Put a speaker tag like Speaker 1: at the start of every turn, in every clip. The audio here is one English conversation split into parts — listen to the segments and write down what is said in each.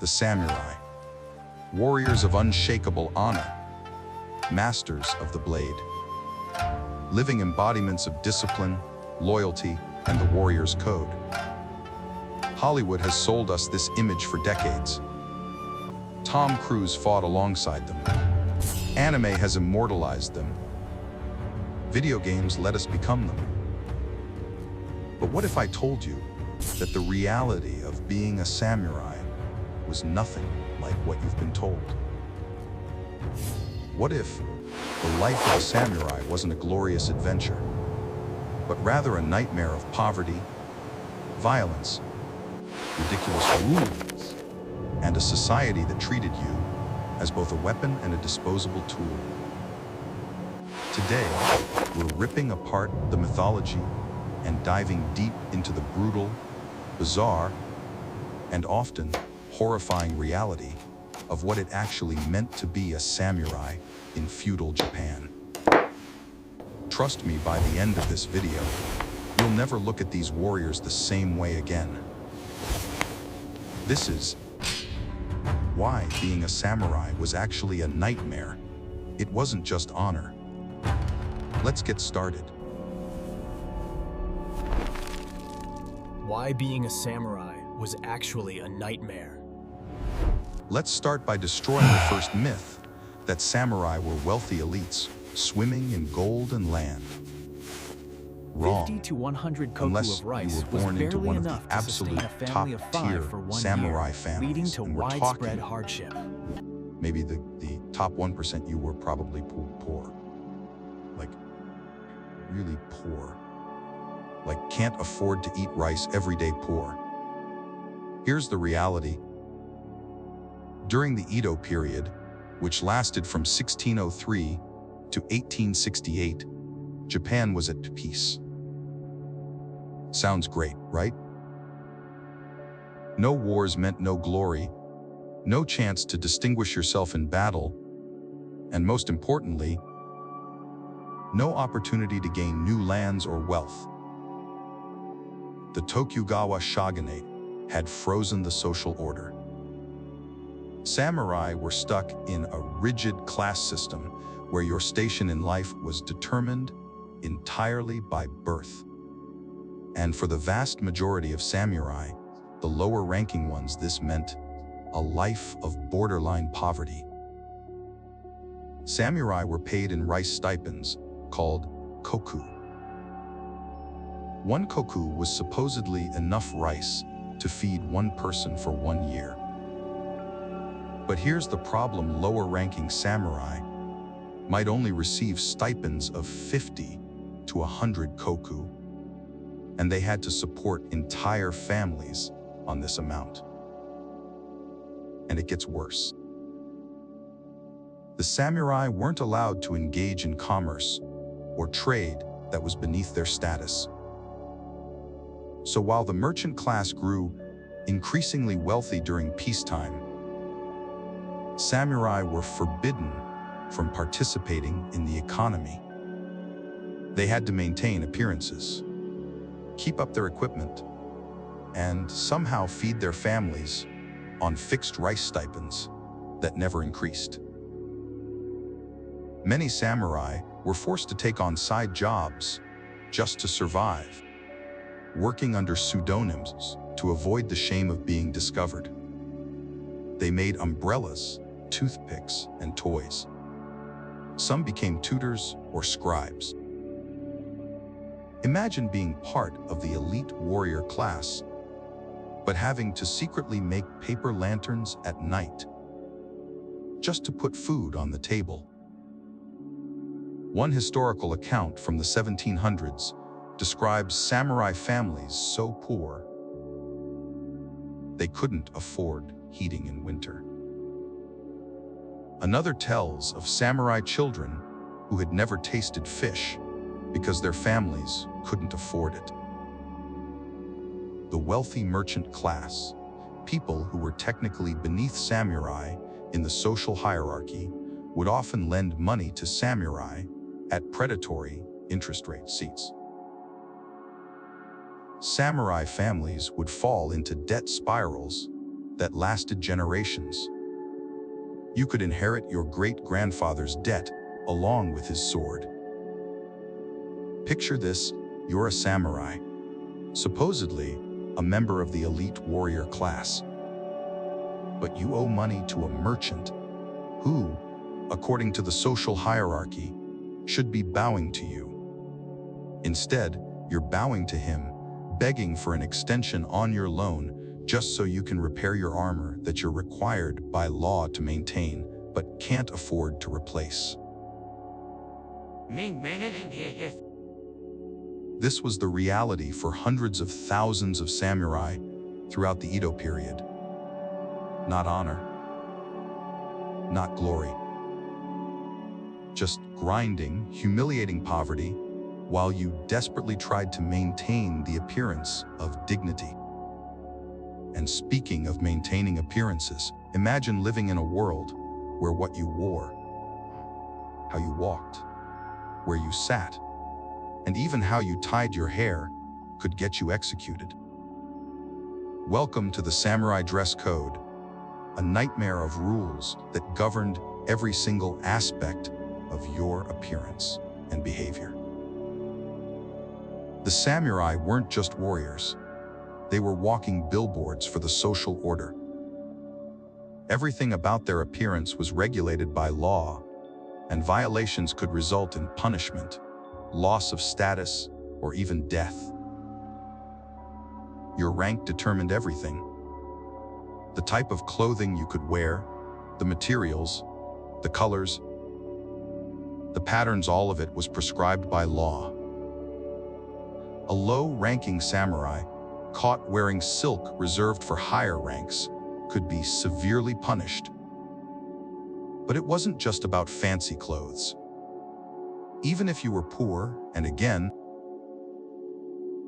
Speaker 1: The samurai, warriors of unshakable honor, masters of the blade, living embodiments of discipline, loyalty, and the warrior's code. Hollywood has sold us this image for decades. Tom Cruise fought alongside them. Anime has immortalized them. Video games let us become them. But what if I told you that the reality of being a samurai was nothing like what you've been told? What if the life of a samurai wasn't a glorious adventure, but rather a nightmare of poverty, violence, ridiculous rules, and a society that treated you as both a weapon and a disposable tool? Today, we're ripping apart the mythology and diving deep into the brutal, bizarre, and often horrifying reality of what it actually meant to be a samurai in feudal Japan. Trust me, by the end of this video, you'll never look at these warriors the same way again. This is why being a samurai was actually a nightmare. It wasn't just honor. Let's get started.
Speaker 2: Why being a samurai was actually a nightmare.
Speaker 1: Let's start by destroying the first myth that samurai were wealthy elites swimming in gold and land. Wrong.
Speaker 2: 50 to 100 koku
Speaker 1: Unless
Speaker 2: of rice
Speaker 1: you were
Speaker 2: was
Speaker 1: born into
Speaker 2: barely
Speaker 1: one of
Speaker 2: enough
Speaker 1: the
Speaker 2: to sustain
Speaker 1: absolute
Speaker 2: a family of
Speaker 1: top-tier
Speaker 2: 5 for 1
Speaker 1: samurai
Speaker 2: year,
Speaker 1: families,
Speaker 2: leading to
Speaker 1: and we're
Speaker 2: widespread
Speaker 1: talking
Speaker 2: hardship.
Speaker 1: maybe the top 1%, you were probably poor. Like, really poor. Like, can't afford to eat rice every day poor. Here's the reality. During the Edo period, which lasted from 1603 to 1868, Japan was at peace. Sounds great, right? No wars meant no glory, no chance to distinguish yourself in battle, and most importantly, no opportunity to gain new lands or wealth. The Tokugawa shogunate had frozen the social order. Samurai were stuck in a rigid class system where your station in life was determined entirely by birth. And for the vast majority of samurai, the lower-ranking ones, this meant a life of borderline poverty. Samurai were paid in rice stipends, called koku. 1 koku was supposedly enough rice to feed 1 person for 1 year. But here's the problem: lower-ranking samurai might only receive stipends of 50 to 100 koku, and they had to support entire families on this amount. And it gets worse. The samurai weren't allowed to engage in commerce or trade that was beneath their status. So while the merchant class grew increasingly wealthy during peacetime, samurai were forbidden from participating in the economy. They had to maintain appearances, keep up their equipment, and somehow feed their families on fixed rice stipends that never increased. Many samurai were forced to take on side jobs just to survive, working under pseudonyms to avoid the shame of being discovered. They made umbrellas, toothpicks, and toys. Some became tutors or scribes. Imagine being part of the elite warrior class, but having to secretly make paper lanterns at night just to put food on the table. One historical account from the 1700s describes samurai families so poor they couldn't afford heating in winter. Another tells of samurai children who had never tasted fish because their families couldn't afford it. The wealthy merchant class, people who were technically beneath samurai in the social hierarchy, would often lend money to samurai at predatory interest rate seats. Samurai families would fall into debt spirals that lasted generations. You could inherit your great-grandfather's debt along with his sword. Picture this, you're a samurai, supposedly a member of the elite warrior class. But you owe money to a merchant who, according to the social hierarchy, should be bowing to you. Instead, you're bowing to him, begging for an extension on your loan just so you can repair your armor that you're required by law to maintain but can't afford to replace. This was the reality for hundreds of thousands of samurai throughout the Edo period. Not honor, not glory. Just grinding, humiliating poverty while you desperately tried to maintain the appearance of dignity. And speaking of maintaining appearances, imagine living in a world where what you wore, how you walked, where you sat, and even how you tied your hair could get you executed. Welcome to the samurai dress code, a nightmare of rules that governed every single aspect of your appearance and behavior. The samurai weren't just warriors. They were walking billboards for the social order. Everything about their appearance was regulated by law, and violations could result in punishment, loss of status, or even death. Your rank determined everything. The type of clothing you could wear, the materials, the colors, the patterns, all of it was prescribed by law. A low-ranking samurai caught wearing silk reserved for higher ranks could be severely punished. But it wasn't just about fancy clothes. Even if you were poor, and again,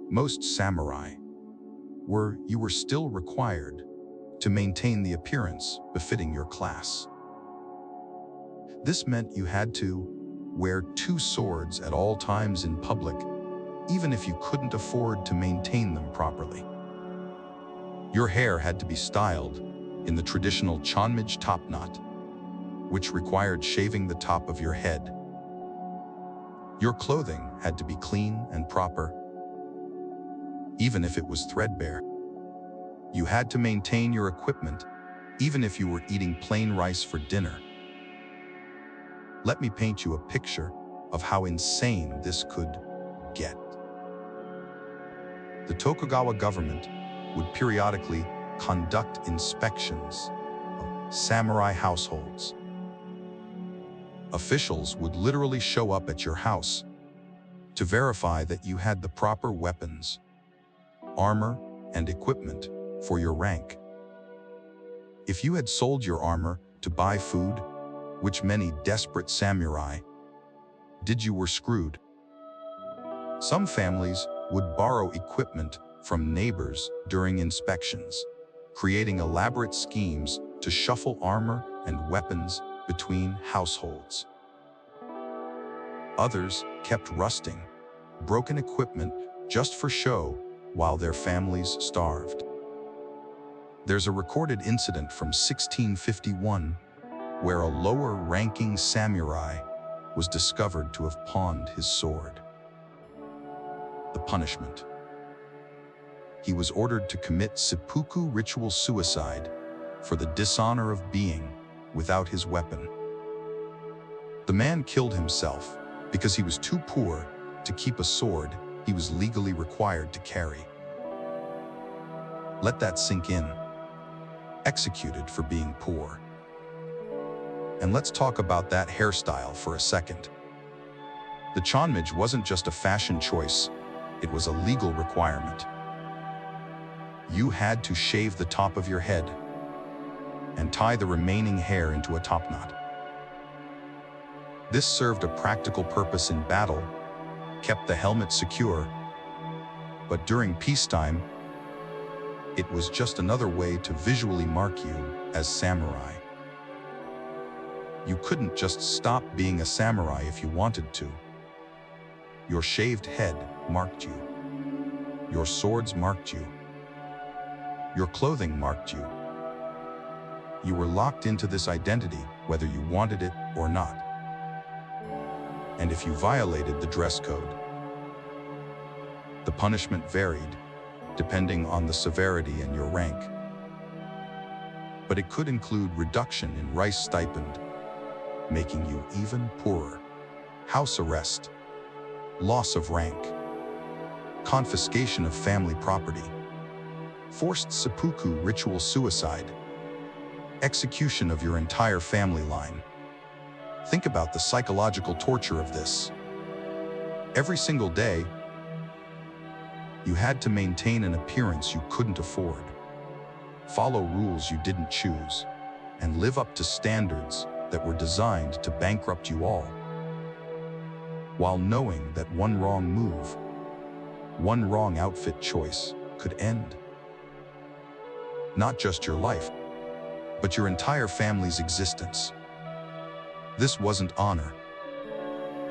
Speaker 1: most samurai you were still required to maintain the appearance befitting your class. This meant you had to wear 2 swords at all times in public, even if you couldn't afford to maintain them properly. Your hair had to be styled in the traditional chonmage topknot, which required shaving the top of your head. Your clothing had to be clean and proper, even if it was threadbare. You had to maintain your equipment, even if you were eating plain rice for dinner. Let me paint you a picture of how insane this could get. The Tokugawa government would periodically conduct inspections of samurai households. Officials would literally show up at your house to verify that you had the proper weapons, armor, and equipment for your rank. If you had sold your armor to buy food, which many desperate samurai did, you were screwed. Some families would borrow equipment from neighbors during inspections, creating elaborate schemes to shuffle armor and weapons between households. Others kept rusting broken equipment just for show while their families starved. There's a recorded incident from 1651 where a lower-ranking samurai was discovered to have pawned his sword. The punishment: he was ordered to commit seppuku ritual suicide for the dishonor of being without his weapon. The man killed himself because he was too poor to keep a sword he was legally required to carry. Let that sink in. Executed for being poor. And let's talk about that hairstyle for a second. The chonmage wasn't just a fashion choice, it was a legal requirement. You had to shave the top of your head and tie the remaining hair into a topknot. This served a practical purpose in battle, kept the helmet secure, but during peacetime, it was just another way to visually mark you as samurai. You couldn't just stop being a samurai if you wanted to. Your shaved head marked you. Your swords marked you. Your clothing marked you. You were locked into this identity, whether you wanted it or not. And if you violated the dress code, the punishment varied, depending on the severity and your rank. But it could include reduction in rice stipend, making you even poorer, house arrest, loss of rank, confiscation of family property, forced seppuku ritual suicide, execution of your entire family line. Think about the psychological torture of this. Every single day, you had to maintain an appearance you couldn't afford, follow rules you didn't choose, and live up to standards that were designed to bankrupt you all, while knowing that one wrong move, one wrong outfit choice could end not just your life, but your entire family's existence. This wasn't honor.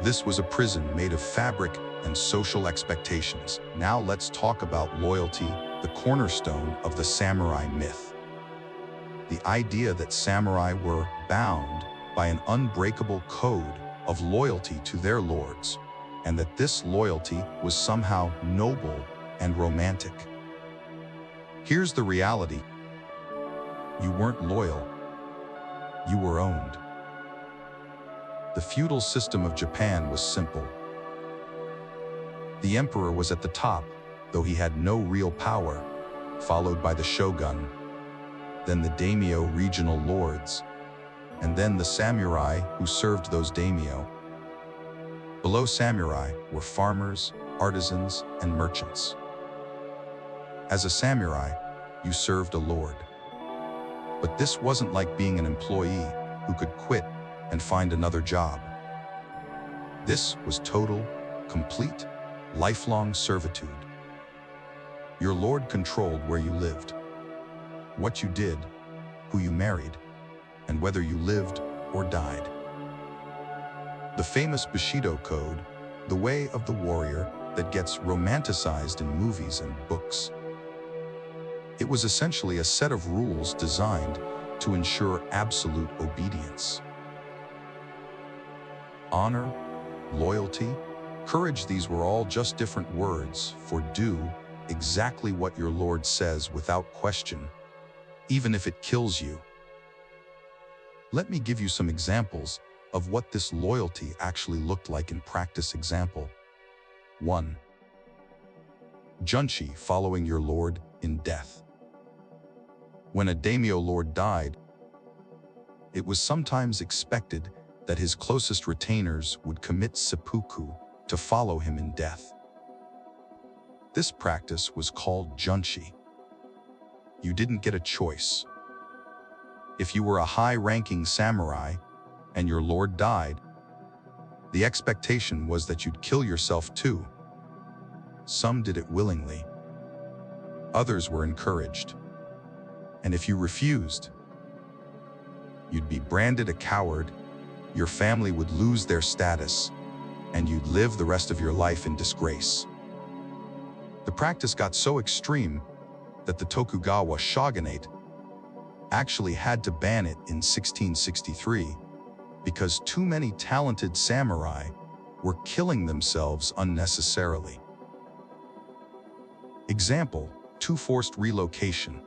Speaker 1: This was a prison made of fabric and social expectations. Now let's talk about loyalty, the cornerstone of the samurai myth. The idea that samurai were bound by an unbreakable code of loyalty to their lords, and that this loyalty was somehow noble and romantic. Here's the reality. You weren't loyal. You were owned. The feudal system of Japan was simple. The emperor was at the top, though he had no real power, followed by the shogun, then the daimyo regional lords, and then the samurai who served those daimyo. Below samurai were farmers, artisans, and merchants. As a samurai, you served a lord. But this wasn't like being an employee who could quit and find another job. This was total, complete, lifelong servitude. Your lord controlled where you lived, what you did, who you married, and whether you lived or died. The famous Bushido code, the way of the warrior that gets romanticized in movies and books. It was essentially a set of rules designed to ensure absolute obedience. Honor, loyalty, courage, these were all just different words for do exactly what your lord says without question, even if it kills you. Let me give you some examples of what this loyalty actually looked like in practice. Example 1. Junshi, following your lord in death. When a daimyo lord died, it was sometimes expected that his closest retainers would commit seppuku to follow him in death. This practice was called junshi. You didn't get a choice. If you were a high-ranking samurai and your lord died, the expectation was that you'd kill yourself too. Some did it willingly. Others were encouraged. And if you refused, you'd be branded a coward, your family would lose their status, and you'd live the rest of your life in disgrace. The practice got so extreme that the Tokugawa shogunate actually had to ban it in 1663 because too many talented samurai were killing themselves unnecessarily. Example 2. Forced relocation.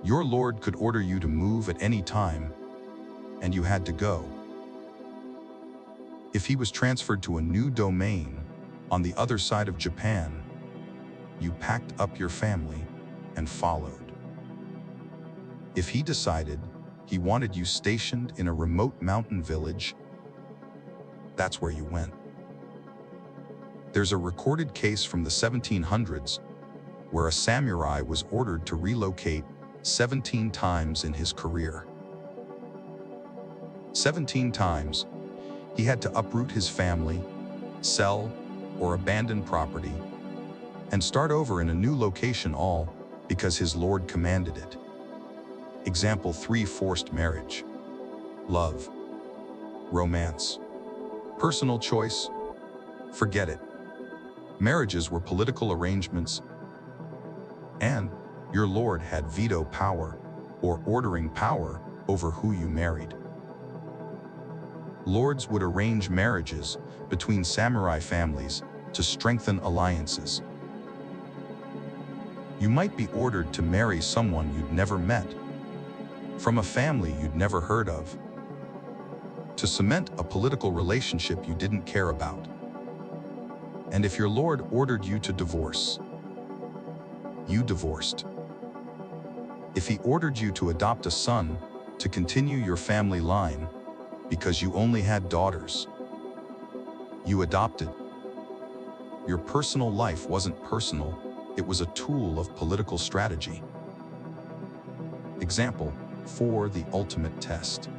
Speaker 1: Your lord could order you to move at any time, and you had to go. If he was transferred to a new domain on the other side of Japan, you packed up your family and followed. If he decided he wanted you stationed in a remote mountain village, that's where you went. There's a recorded case from the 1700s where a samurai was ordered to relocate 17 times in his career. 17 times, he had to uproot his family, sell or abandon property, and start over in a new location, all because his lord commanded it. Example 3. Forced marriage. Love. Romance. Personal choice. Forget it. Marriages were political arrangements, and your lord had veto power or ordering power over who you married. Lords would arrange marriages between samurai families to strengthen alliances. You might be ordered to marry someone you'd never met, from a family you'd never heard of, to cement a political relationship you didn't care about. And if your lord ordered you to divorce, you divorced. If he ordered you to adopt a son to continue your family line because you only had daughters, you adopted. Your personal life wasn't personal, it was a tool of political strategy. Example, for the ultimate test.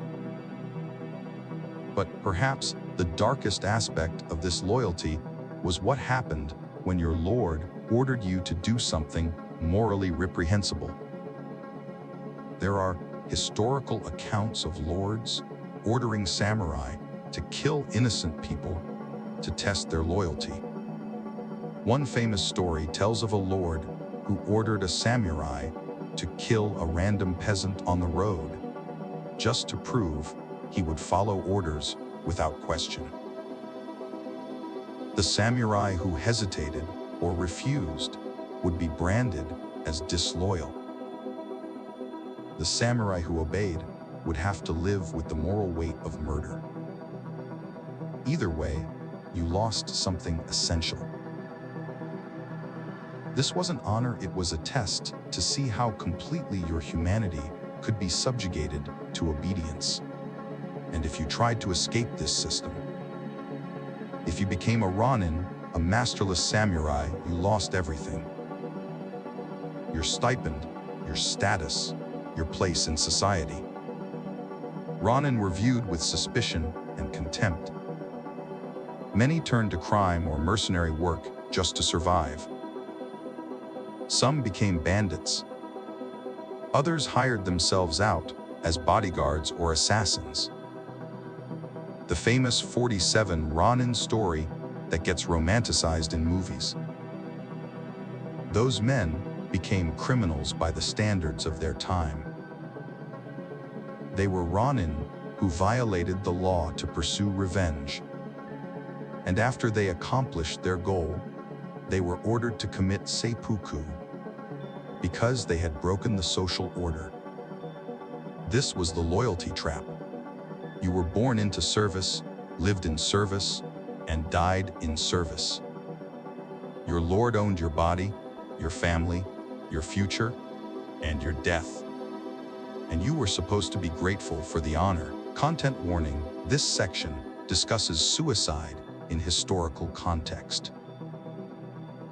Speaker 1: But perhaps the darkest aspect of this loyalty was what happened when your lord ordered you to do something morally reprehensible. There are historical accounts of lords ordering samurai to kill innocent people to test their loyalty. One famous story tells of a lord who ordered a samurai to kill a random peasant on the road, just to prove he would follow orders without question. The samurai who hesitated or refused would be branded as disloyal. The samurai who obeyed would have to live with the moral weight of murder. Either way, you lost something essential. This wasn't honor, it was a test to see how completely your humanity could be subjugated to obedience. And if you tried to escape this system, if you became a ronin, a masterless samurai, you lost everything. Your stipend, your status, your place in society. Ronin were viewed with suspicion and contempt. Many turned to crime or mercenary work just to survive. Some became bandits. Others hired themselves out as bodyguards or assassins. The famous 47 Ronin story that gets romanticized in movies. Those men became criminals by the standards of their time. They were Ronin who violated the law to pursue revenge. And after they accomplished their goal, they were ordered to commit seppuku because they had broken the social order. This was the loyalty trap. You were born into service, lived in service, and died in service. Your lord owned your body, your family, your future, and your death. And you were supposed to be grateful for the honor. Content warning: this section discusses suicide in historical context.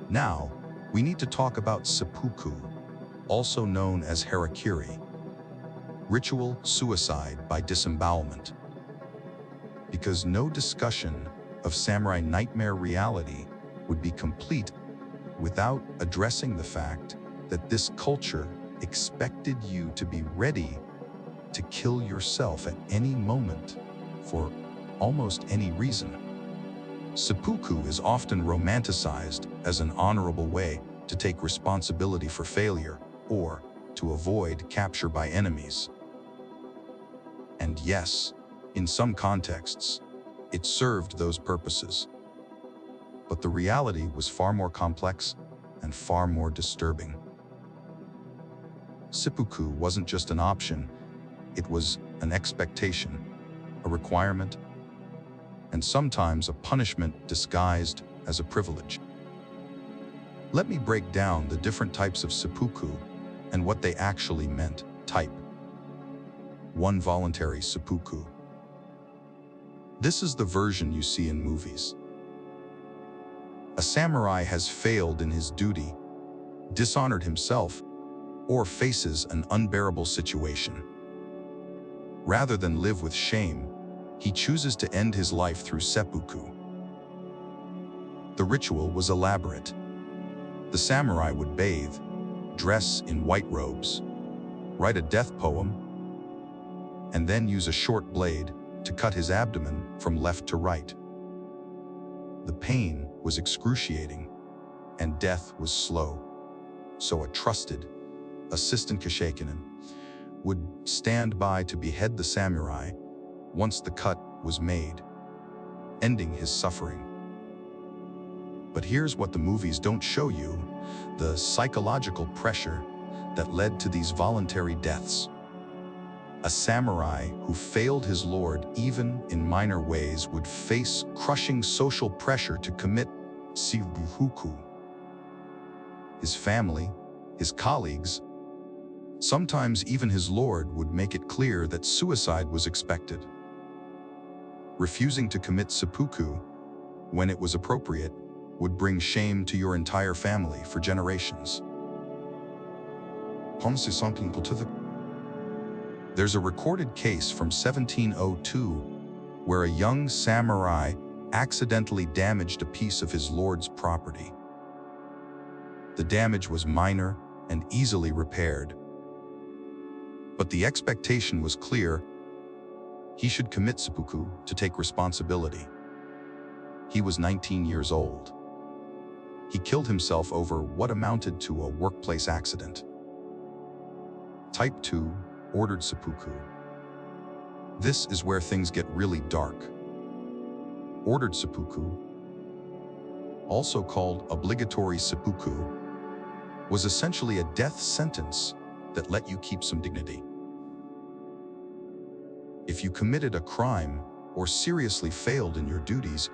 Speaker 1: Now, we need to talk about seppuku, also known as harakiri, ritual suicide by disembowelment. Because no discussion of samurai nightmare reality would be complete without addressing the fact that this culture expected you to be ready to kill yourself at any moment for almost any reason. Seppuku is often romanticized as an honorable way to take responsibility for failure or to avoid capture by enemies. And yes, in some contexts, it served those purposes. But the reality was far more complex and far more disturbing. Seppuku wasn't just an option, it was an expectation, a requirement, and sometimes a punishment disguised as a privilege. Let me break down the different types of seppuku and what they actually meant. Type 1. Voluntary seppuku. This is the version you see in movies. A samurai has failed in his duty, dishonored himself, or faces an unbearable situation. Rather than live with shame, he chooses to end his life through seppuku. The ritual was elaborate. The samurai would bathe, dress in white robes, write a death poem, and then use a short blade to cut his abdomen from left to right. The pain was excruciating, and death was slow. So a trusted assistant Kashakinen would stand by to behead the samurai once the cut was made, ending his suffering. But here's what the movies don't show you: the psychological pressure that led to these voluntary deaths. A samurai who failed his lord even in minor ways would face crushing social pressure to commit seppuku. His family, his colleagues, sometimes even his lord would make it clear that suicide was expected. Refusing to commit seppuku when it was appropriate would bring shame to your entire family for generations. There's a recorded case from 1702 where a young samurai accidentally damaged a piece of his lord's property. The damage was minor and easily repaired, but the expectation was clear: he should commit seppuku to take responsibility. He was 19 years old. He killed himself over what amounted to a workplace accident. Type 2 ordered seppuku. This is where things get really dark. Ordered seppuku, also called obligatory seppuku, was essentially a death sentence that let you keep some dignity. If you committed a crime or seriously failed in your duties,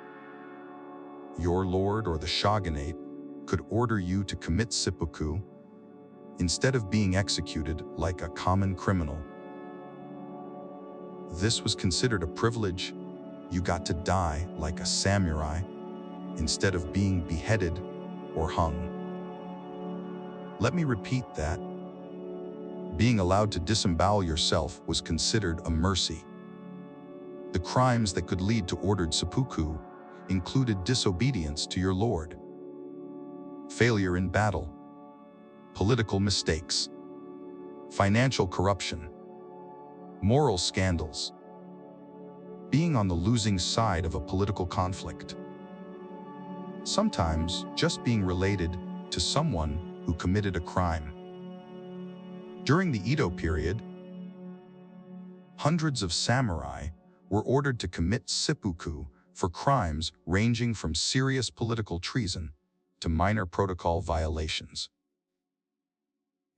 Speaker 1: your lord or the shogunate could order you to commit seppuku instead of being executed like a common criminal. This was considered a privilege. You got to die like a samurai instead of being beheaded or hung. Let me repeat that. Being allowed to disembowel yourself was considered a mercy. The crimes that could lead to ordered seppuku included disobedience to your lord, failure in battle, political mistakes, financial corruption, moral scandals, being on the losing side of a political conflict, sometimes just being related to someone who committed a crime. During the Edo period, hundreds of samurai were ordered to commit seppuku for crimes ranging from serious political treason to minor protocol violations.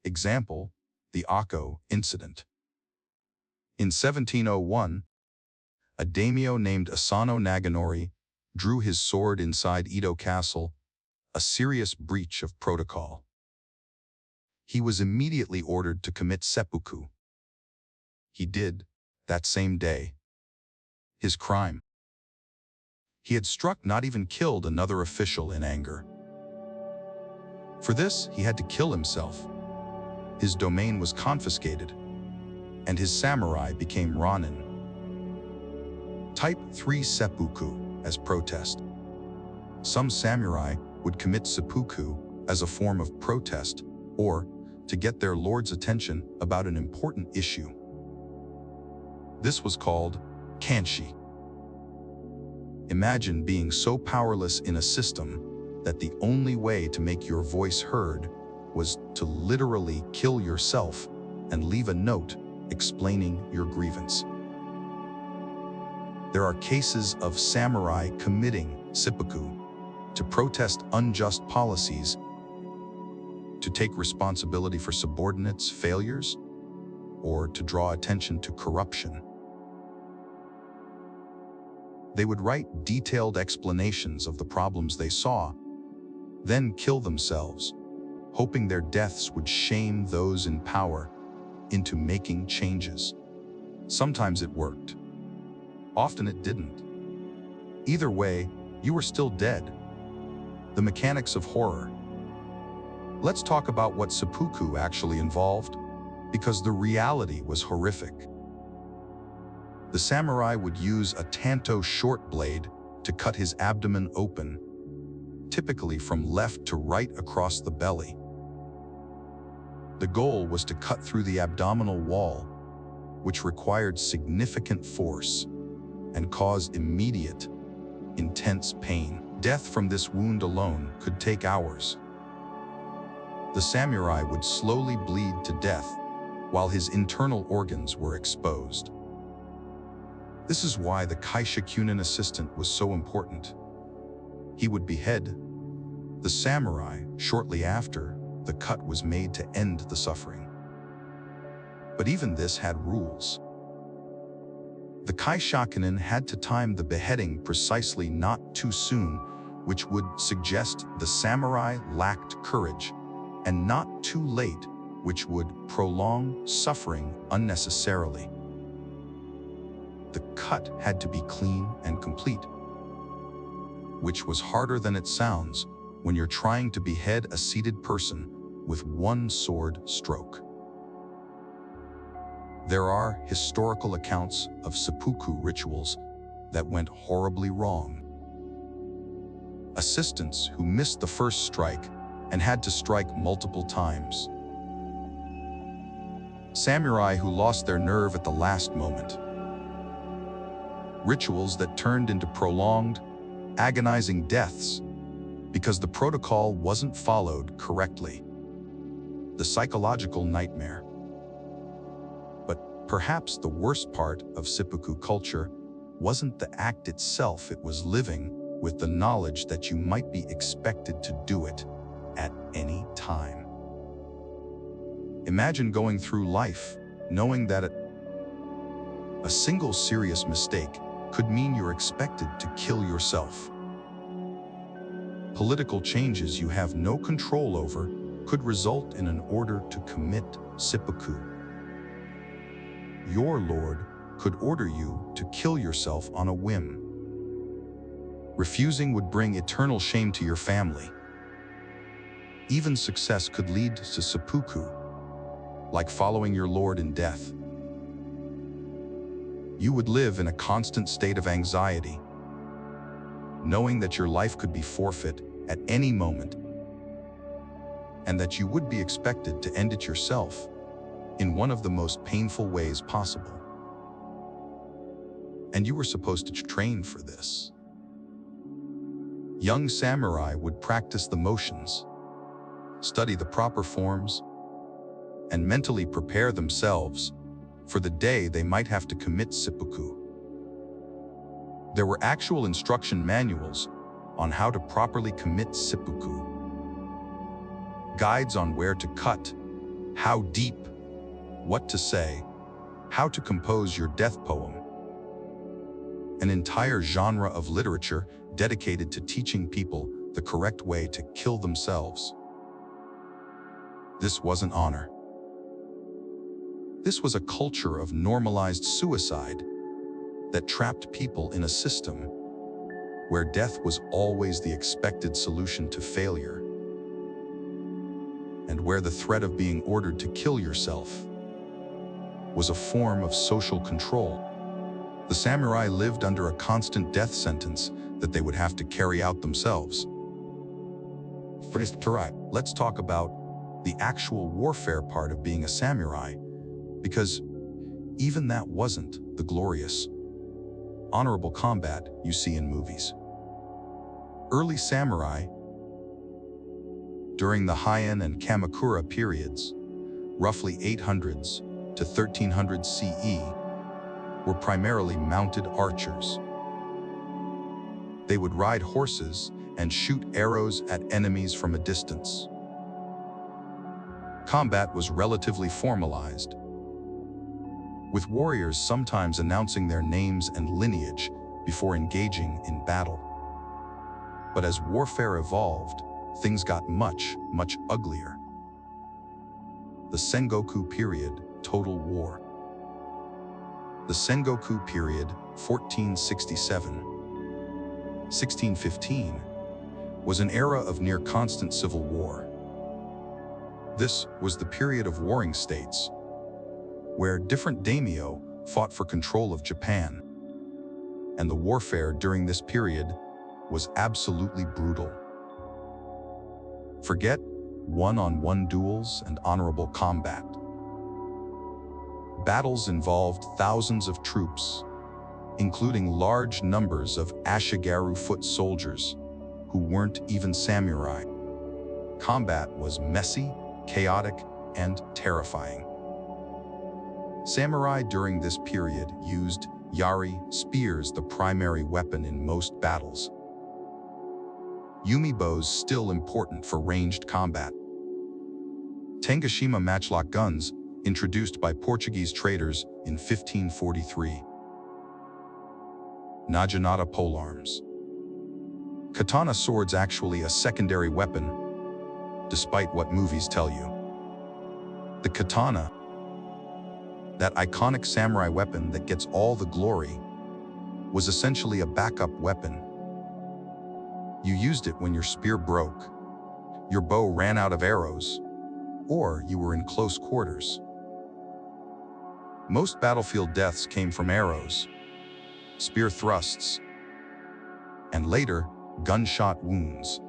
Speaker 1: Example, the Akko incident. In 1701, a daimyo named Asano Naganori drew his sword inside Edo Castle, a serious breach of protocol. He was immediately ordered to commit seppuku. He did, that same day. His crime: he had struck, not even killed, another official in anger. For this, he had to kill himself. His domain was confiscated, and his samurai became ronin. Type 3 seppuku as protest. Some samurai would commit seppuku as a form of protest or to get their lord's attention about an important issue. This was called kanshi. Imagine being so powerless in a system that the only way to make your voice heard was to literally kill yourself and leave a note explaining your grievance. There are cases of samurai committing seppuku to protest unjust policies, to take responsibility for subordinates' failures, or to draw attention to corruption. They would write detailed explanations of the problems they saw, then kill themselves, hoping their deaths would shame those in power into making changes. Sometimes it worked. Often it didn't. Either way, you were still dead. The mechanics of horror. Let's talk about what seppuku actually involved, because the reality was horrific. The samurai would use a tanto short blade to cut his abdomen open, typically from left to right across the belly. The goal was to cut through the abdominal wall, which required significant force and caused immediate, intense pain. Death from this wound alone could take hours. The samurai would slowly bleed to death, while his internal organs were exposed. This is why the Kaishakunin assistant was so important. He would behead the samurai shortly after the cut was made to end the suffering. But even this had rules. The Kaishakunin had to time the beheading precisely not too soon, which would suggest the samurai lacked courage, and not too late, which would prolong suffering unnecessarily. The cut had to be clean and complete, which was harder than it sounds when you're trying to behead a seated person with one sword stroke. There are historical accounts of seppuku rituals that went horribly wrong. Assistants who missed the first strike and had to strike multiple times. Samurai who lost their nerve at the last moment. Rituals that turned into prolonged, agonizing deaths because the protocol wasn't followed correctly. The psychological nightmare. But perhaps the worst part of seppuku culture wasn't the act itself, it was living with the knowledge that you might be expected to do it at any time. Imagine going through life knowing that a single serious mistake could mean you're expected to kill yourself. Political changes you have no control over could result in an order to commit seppuku. Your lord could order you to kill yourself on a whim. Refusing would bring eternal shame to your family. Even success could lead to seppuku, like following your lord in death. You would live in a constant state of anxiety, knowing that your life could be forfeit at any moment, and that you would be expected to end it yourself in one of the most painful ways possible. And you were supposed to train for this. Young samurai would practice the motions, study the proper forms, and mentally prepare themselves for the day they might have to commit seppuku. There were actual instruction manuals on how to properly commit seppuku. Guides on where to cut, how deep, what to say, how to compose your death poem. An entire genre of literature dedicated to teaching people the correct way to kill themselves. This wasn't honor. This was a culture of normalized suicide that trapped people in a system where death was always the expected solution to failure, and where the threat of being ordered to kill yourself was a form of social control. The samurai lived under a constant death sentence that they would have to carry out themselves. Let's talk about the actual warfare part of being a samurai, because even that wasn't the glorious, honorable combat you see in movies. Early samurai, during the Heian and Kamakura periods, roughly 800s to 1300 CE, were primarily mounted archers. They would ride horses and shoot arrows at enemies from a distance. Combat was relatively formalized, with warriors sometimes announcing their names and lineage before engaging in battle. But as warfare evolved, things got much, much uglier. The Sengoku period, total war. The Sengoku period, 1467-1615, was an era of near constant civil war. This was the period of warring states, where different daimyo fought for control of Japan, and the warfare during this period was absolutely brutal. Forget one-on-one duels and honorable combat. Battles involved thousands of troops, including large numbers of ashigaru foot soldiers who weren't even samurai. Combat was messy, chaotic, and terrifying. Samurai during this period used yari, spears, the primary weapon in most battles. Yumi bows still important for ranged combat. Tengashima matchlock guns, introduced by Portuguese traders in 1543. Naginata polearms. Katana swords actually a secondary weapon, despite what movies tell you. The katana, that iconic samurai weapon that gets all the glory, was essentially a backup weapon. You used it when your spear broke, your bow ran out of arrows, or you were in close quarters. Most battlefield deaths came from arrows, spear thrusts, and later, gunshot wounds.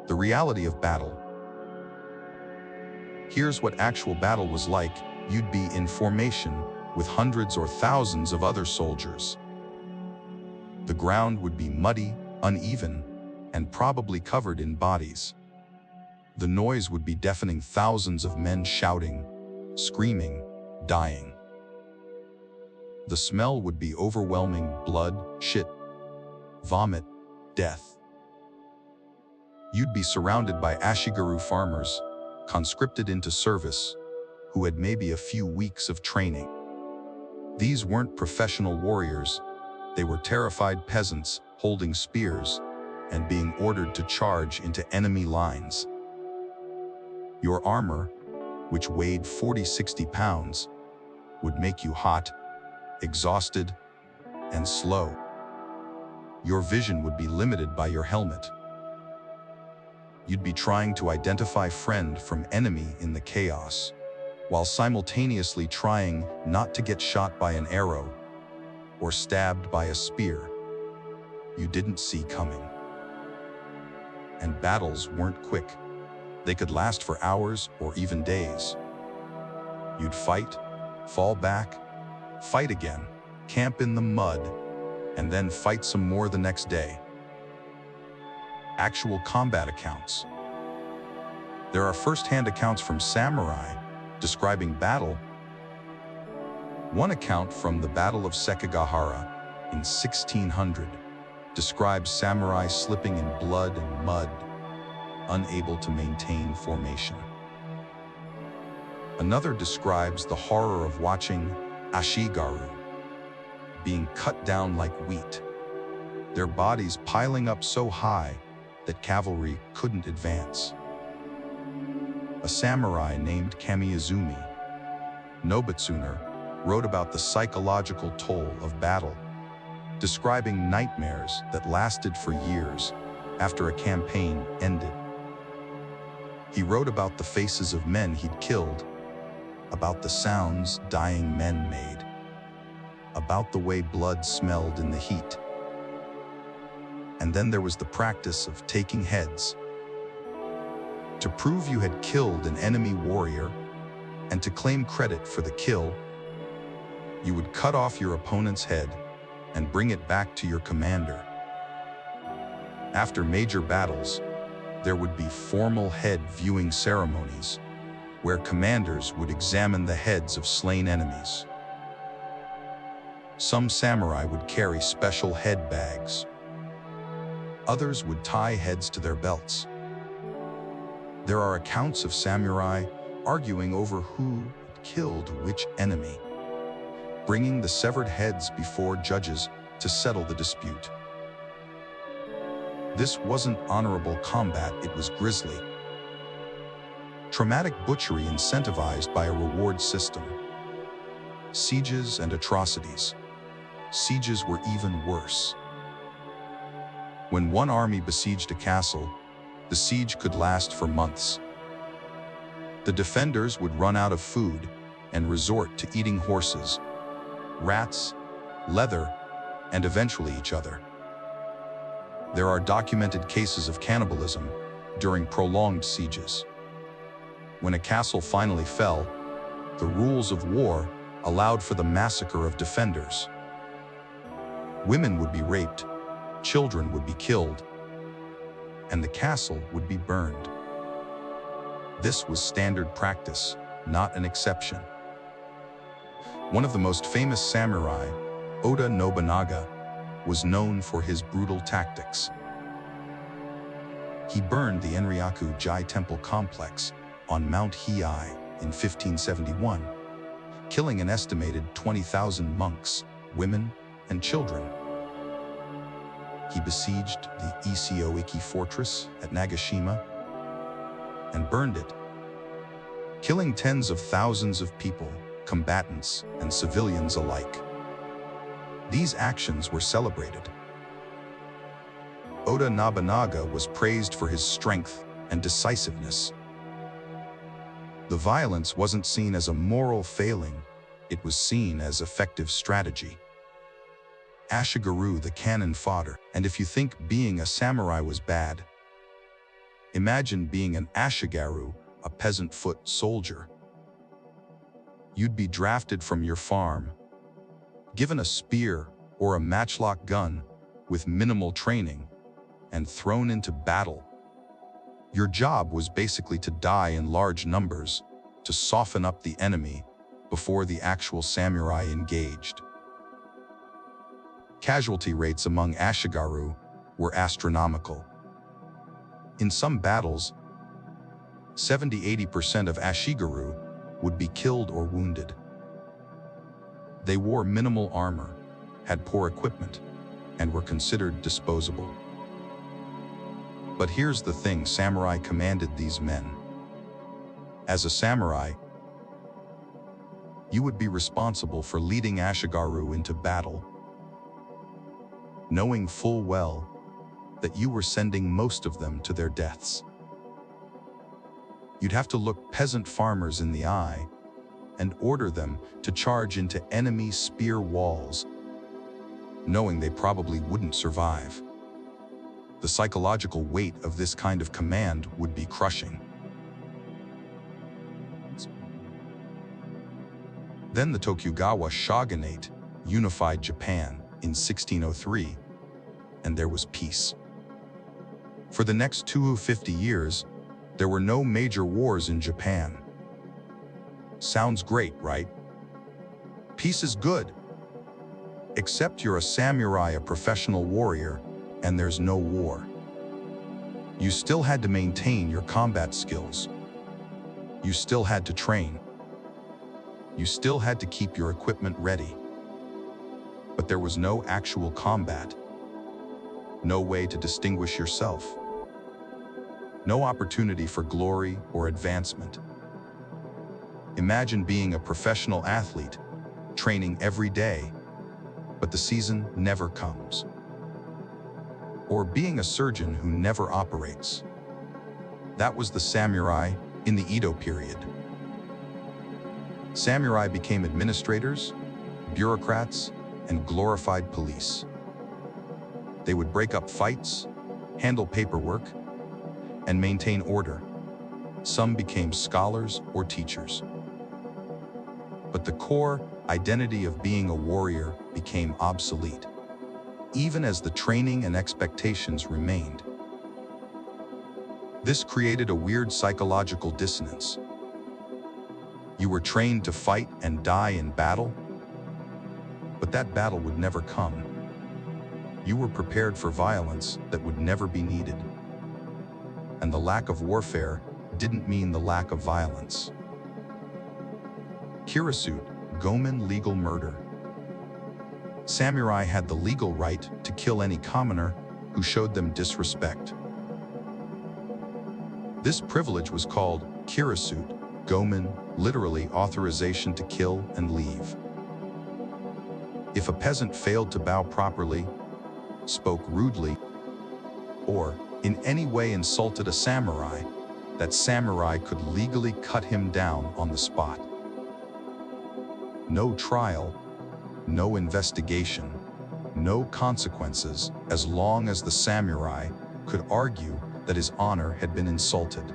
Speaker 1: The reality of battle. Here's what actual battle was like. You'd be in formation with hundreds or thousands of other soldiers. The ground would be muddy, uneven, and probably covered in bodies. The noise would be deafening, thousands of men shouting, screaming, dying. The smell would be overwhelming: blood, shit, vomit, death. You'd be surrounded by ashigaru farmers, conscripted into service, who had maybe a few weeks of training. These weren't professional warriors. They were terrified peasants holding spears and being ordered to charge into enemy lines. Your armor, which weighed 40–60 pounds, would make you hot, exhausted, and slow. Your vision would be limited by your helmet. You'd be trying to identify friend from enemy in the chaos, while simultaneously trying not to get shot by an arrow or stabbed by a spear you didn't see coming. And battles weren't quick. They could last for hours or even days. You'd fight, fall back, fight again, camp in the mud, and then fight some more the next day. Actual combat accounts. There are first-hand accounts from samurai describing battle. One account from the Battle of Sekigahara in 1600 describes samurai slipping in blood and mud, unable to maintain formation. Another describes the horror of watching ashigaru being cut down like wheat, their bodies piling up so high that cavalry couldn't advance. A samurai named Kamiizumi Nobutsuner wrote about the psychological toll of battle, describing nightmares that lasted for years after a campaign ended. He wrote about the faces of men he'd killed, about the sounds dying men made, about the way blood smelled in the heat. And then there was the practice of taking heads. To prove you had killed an enemy warrior and to claim credit for the kill, you would cut off your opponent's head and bring it back to your commander. After major battles, there would be formal head viewing ceremonies where commanders would examine the heads of slain enemies. Some samurai would carry special head bags. Others would tie heads to their belts. There are accounts of samurai arguing over who had killed which enemy, bringing the severed heads before judges to settle the dispute. This wasn't honorable combat, it was grisly. Traumatic butchery incentivized by a reward system. Sieges and atrocities. Sieges were even worse. When one army besieged a castle, the siege could last for months. The defenders would run out of food and resort to eating horses, rats, leather, and eventually each other. There are documented cases of cannibalism during prolonged sieges. When a castle finally fell, the rules of war allowed for the massacre of defenders. Women would be raped, children would be killed, and the castle would be burned. This was standard practice, not an exception. One of the most famous samurai, Oda Nobunaga, was known for his brutal tactics. He burned the Enryaku-ji temple complex on Mount Hiei in 1571, killing an estimated 20,000 monks, women, and children. He besieged the Iseoiki fortress at Nagashima and burned it, killing tens of thousands of people, combatants and civilians alike. These actions were celebrated. Oda Nobunaga was praised for his strength and decisiveness. The violence wasn't seen as a moral failing, it was seen as effective strategy. Ashigaru the cannon fodder, and if you think being a samurai was bad, imagine being an ashigaru, a peasant foot soldier. You'd be drafted from your farm, given a spear or a matchlock gun with minimal training, and thrown into battle. Your job was basically to die in large numbers, to soften up the enemy before the actual samurai engaged. Casualty rates among ashigaru were astronomical. In some battles, 70–80% of ashigaru would be killed or wounded. They wore minimal armor, had poor equipment, and were considered disposable. But here's the thing, samurai commanded these men. As a samurai, you would be responsible for leading ashigaru into battle, knowing full well that you were sending most of them to their deaths. You'd have to look peasant farmers in the eye and order them to charge into enemy spear walls, knowing they probably wouldn't survive. The psychological weight of this kind of command would be crushing. Then the Tokugawa shogunate unified Japan in 1603, and there was peace. For the next 250 years, there were no major wars in Japan. Sounds great, right? Peace is good. Except you're a samurai, a professional warrior, and there's no war. You still had to maintain your combat skills. You still had to train. You still had to keep your equipment ready. But there was no actual combat. No way to distinguish yourself. No opportunity for glory or advancement. Imagine being a professional athlete, training every day, but the season never comes. Or being a surgeon who never operates. That was the samurai in the Edo period. Samurai became administrators, bureaucrats, and glorified police. They would break up fights, handle paperwork, and maintain order. Some became scholars or teachers. But the core identity of being a warrior became obsolete, even as the training and expectations remained. This created a weird psychological dissonance. You were trained to fight and die in battle, but that battle would never come. You were prepared for violence that would never be needed. And the lack of warfare didn't mean the lack of violence. Kirisute, Gomen legal murder. Samurai had the legal right to kill any commoner who showed them disrespect. This privilege was called Kirisute, Gomen, literally authorization to kill and leave. If a peasant failed to bow properly, spoke rudely, or in any way insulted a samurai, that samurai could legally cut him down on the spot. No trial, no investigation, no consequences, as long as the samurai could argue that his honor had been insulted.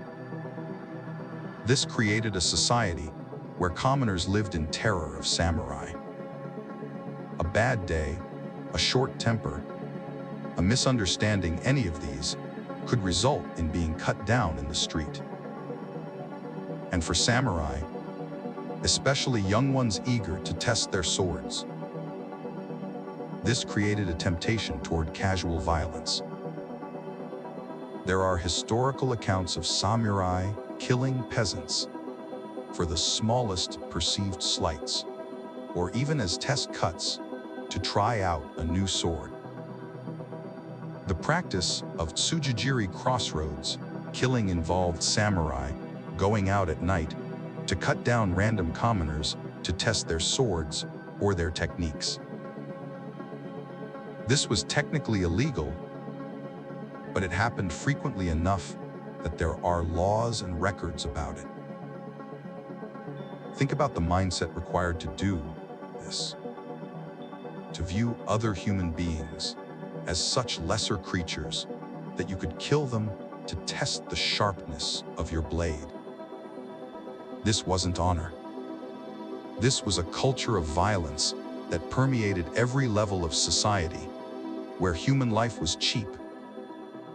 Speaker 1: This created a society where commoners lived in terror of samurai. A bad day, a short temper, a misunderstanding, any of these could result in being cut down in the street. And for samurai, especially young ones eager to test their swords. This created a temptation toward casual violence. There are historical accounts of samurai killing peasants for the smallest perceived slights, or even as test cuts to try out a new sword. The practice of Tsujijiri Crossroads killing involved samurai going out at night to cut down random commoners to test their swords or their techniques. This was technically illegal, but it happened frequently enough that there are laws and records about it. Think about the mindset required to do this. To view other human beings as such lesser creatures that you could kill them to test the sharpness of your blade. This wasn't honor. This was a culture of violence that permeated every level of society, where human life was cheap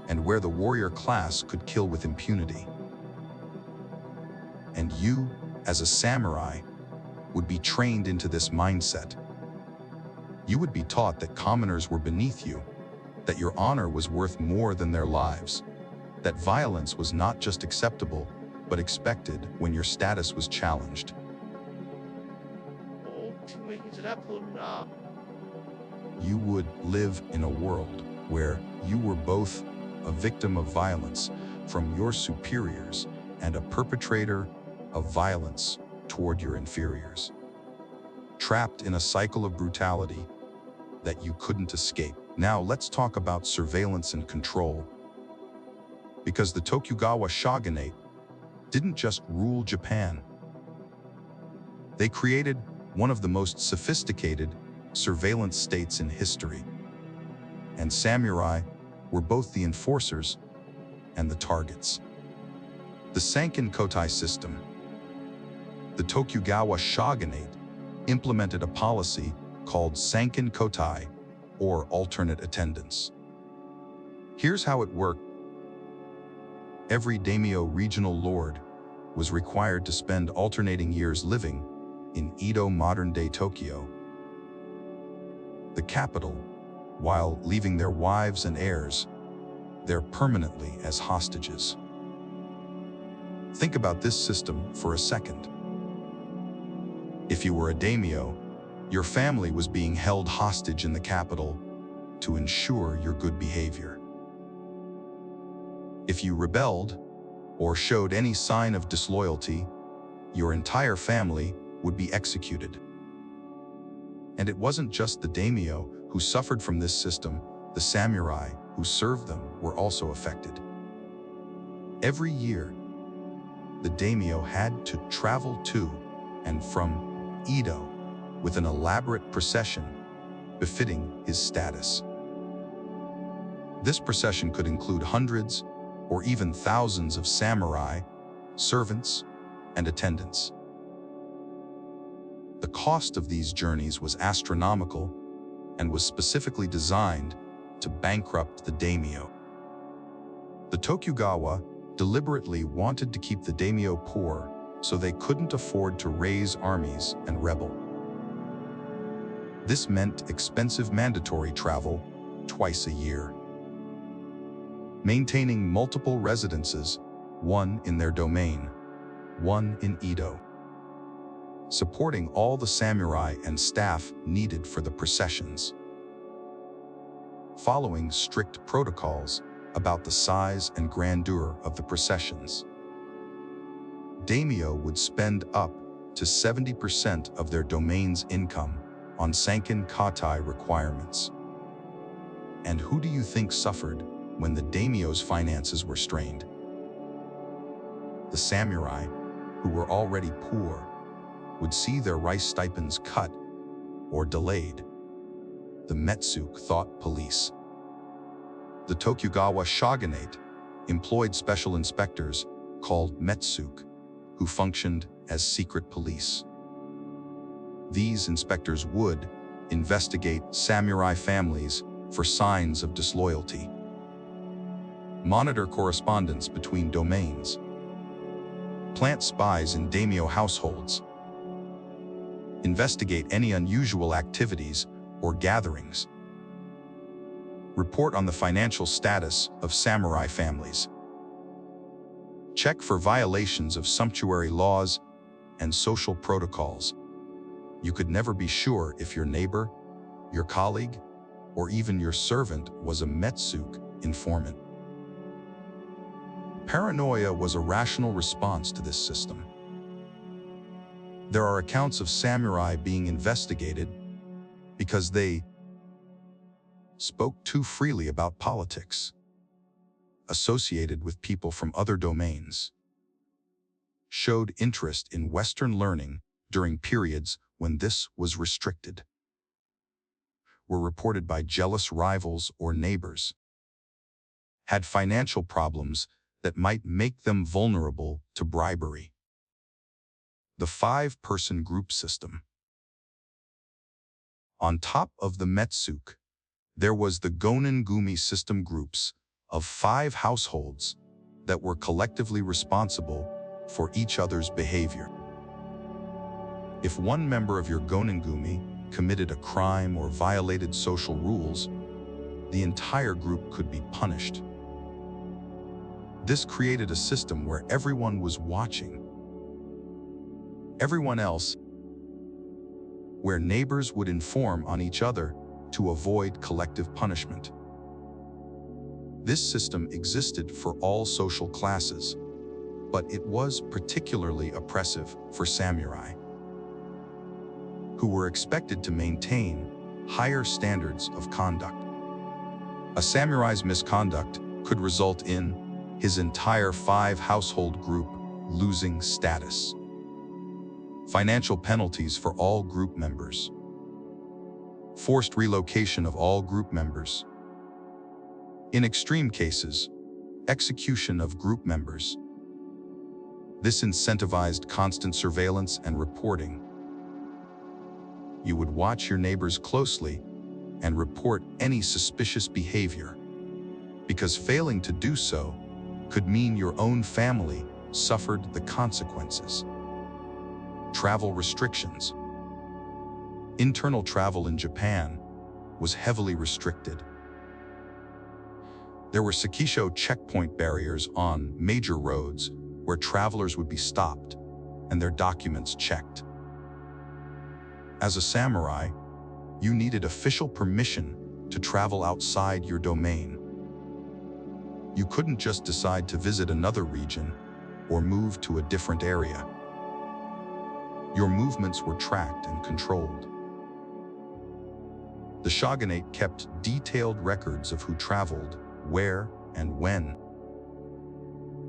Speaker 1: and where the warrior class could kill with impunity. And you, as a samurai, would be trained into this mindset. You would be taught that commoners were beneath you, that your honor was worth more than their lives, that violence was not just acceptable, but expected when your status was challenged. You would live in a world where you were both a victim of violence from your superiors and a perpetrator of violence toward your inferiors, trapped in a cycle of brutality that you couldn't escape. Now let's talk about surveillance and control. Because the Tokugawa shogunate didn't just rule Japan. They created one of the most sophisticated surveillance states in history. And samurai were both the enforcers and the targets. The Sankin Kotai system. The Tokugawa shogunate implemented a policy called Sankin Kotai, or alternate attendance. Here's how it worked. Every daimyo regional lord was required to spend alternating years living in Edo, modern-day Tokyo, the capital, while leaving their wives and heirs there permanently as hostages. Think about this system for a second. If you were a daimyo, your family was being held hostage in the capital to ensure your good behavior. If you rebelled or showed any sign of disloyalty, your entire family would be executed. And it wasn't just the daimyo who suffered from this system, the samurai who served them were also affected. Every year, the daimyo had to travel to and from Edo with an elaborate procession befitting his status. This procession could include hundreds or even thousands of samurai, servants, and attendants. The cost of these journeys was astronomical and was specifically designed to bankrupt the daimyo. The Tokugawa deliberately wanted to keep the daimyo poor so they couldn't afford to raise armies and rebel. This meant expensive mandatory travel twice a year. Maintaining multiple residences, one in their domain, one in Edo. Supporting all the samurai and staff needed for the processions. Following strict protocols about the size and grandeur of the processions. Daimyo would spend up to 70% of their domain's income on Sankin Kotai requirements. And who do you think suffered when the daimyo's finances were strained? The samurai, who were already poor, would see their rice stipends cut or delayed. The Metsuke thought police. The Tokugawa shogunate employed special inspectors called Metsuke, who functioned as secret police. These inspectors would investigate samurai families for signs of disloyalty, monitor correspondence between domains, plant spies in daimyo households, Investigate any unusual activities or gatherings. Report on the financial status of samurai families. Check for violations of sumptuary laws and social protocols. You could never be sure if your neighbor, your colleague, or even your servant was a metsuke informant. Paranoia was a rational response to this system. There are accounts of samurai being investigated because they spoke too freely about politics, associated with people from other domains, showed interest in Western learning during periods when this was restricted, were reported by jealous rivals or neighbors, had financial problems that might make them vulnerable to bribery. The 5-person group system. On top of the metsuke, there was the Gonen-gumi system groups of 5 households that were collectively responsible for each other's behavior. If one member of your Gonen-gumi committed a crime or violated social rules, the entire group could be punished. This created a system where everyone was watching everyone else, where neighbors would inform on each other to avoid collective punishment. This system existed for all social classes, but it was particularly oppressive for samurai, who were expected to maintain higher standards of conduct. A samurai's misconduct could result in his entire 5-household group losing status. Financial penalties for all group members. Forced relocation of all group members. In extreme cases, execution of group members. This incentivized constant surveillance and reporting. You would watch your neighbors closely and report any suspicious behavior, because failing to do so could mean your own family suffered the consequences. Travel restrictions. Internal travel in Japan was heavily restricted. There were Sakisho checkpoint barriers on major roads where travelers would be stopped and their documents checked. As a samurai, you needed official permission to travel outside your domain. You couldn't just decide to visit another region or move to a different area. Your movements were tracked and controlled. The shogunate kept detailed records of who traveled, where, and when.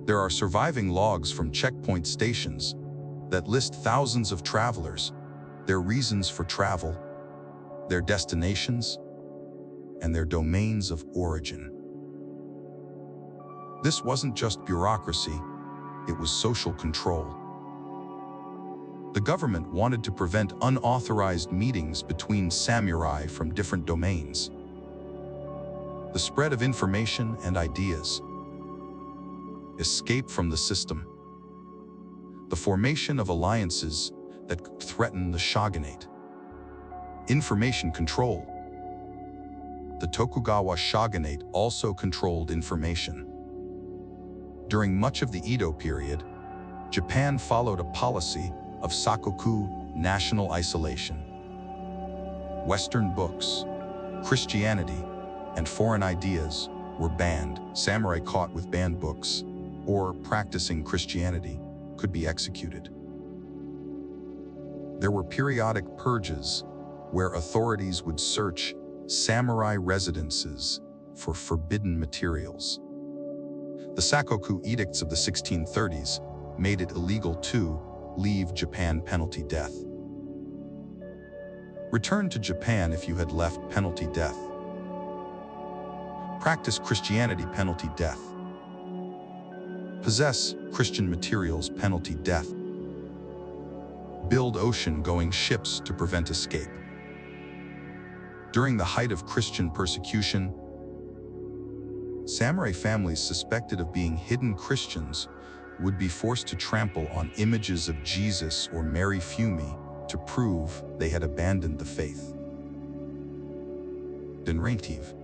Speaker 1: There are surviving logs from checkpoint stations that list thousands of travelers, their reasons for travel, their destinations, and their domains of origin. This wasn't just bureaucracy, it was social control. The government wanted to prevent unauthorized meetings between samurai from different domains. The spread of information and ideas. Escape from the system. The formation of alliances that could threaten the shogunate. Information control. The Tokugawa shogunate also controlled information. During much of the Edo period, Japan followed a policy of sakoku, national isolation. Western books, Christianity, and foreign ideas were banned. Samurai caught with banned books or practicing Christianity could be executed. There were periodic purges where authorities would search samurai residences for forbidden materials. The Sakoku edicts of the 1630s made it illegal to leave Japan penalty death. Return to Japan if you had left penalty death. Practice Christianity penalty death. Possess Christian materials penalty death. Build ocean-going ships to prevent escape. During the height of Christian persecution, samurai families suspected of being hidden Christians would be forced to trample on images of Jesus or Mary Fumi to prove they had abandoned the faith. Denrative.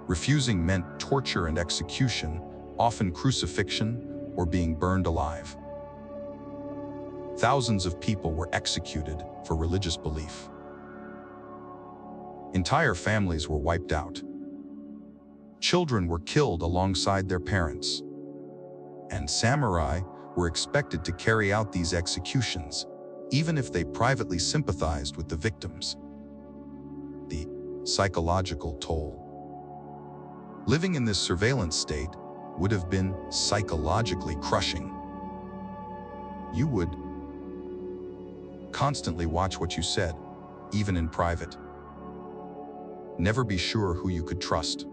Speaker 1: Refusing meant torture and execution, often crucifixion or being burned alive. Thousands of people were executed for religious belief. Entire families were wiped out. Children were killed alongside their parents. And samurai were expected to carry out these executions, even if they privately sympathized with the victims. The psychological toll. Living in this surveillance state would have been psychologically crushing. You would constantly watch what you said, even in private. Never be sure who you could trust.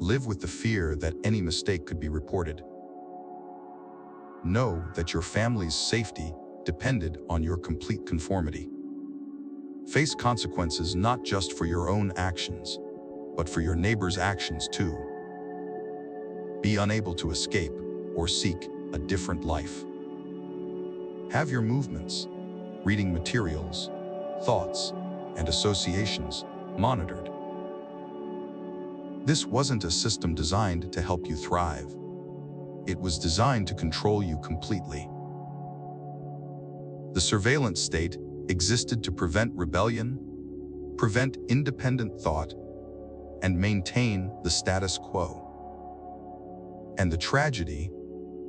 Speaker 1: Live with the fear that any mistake could be reported. Know that your family's safety depended on your complete conformity. Face consequences not just for your own actions, but for your neighbor's actions too. Be unable to escape or seek a different life. Have your movements, reading materials, thoughts, and associations monitored. This wasn't a system designed to help you thrive. It was designed to control you completely. The surveillance state existed to prevent rebellion, prevent independent thought, and maintain the status quo. And the tragedy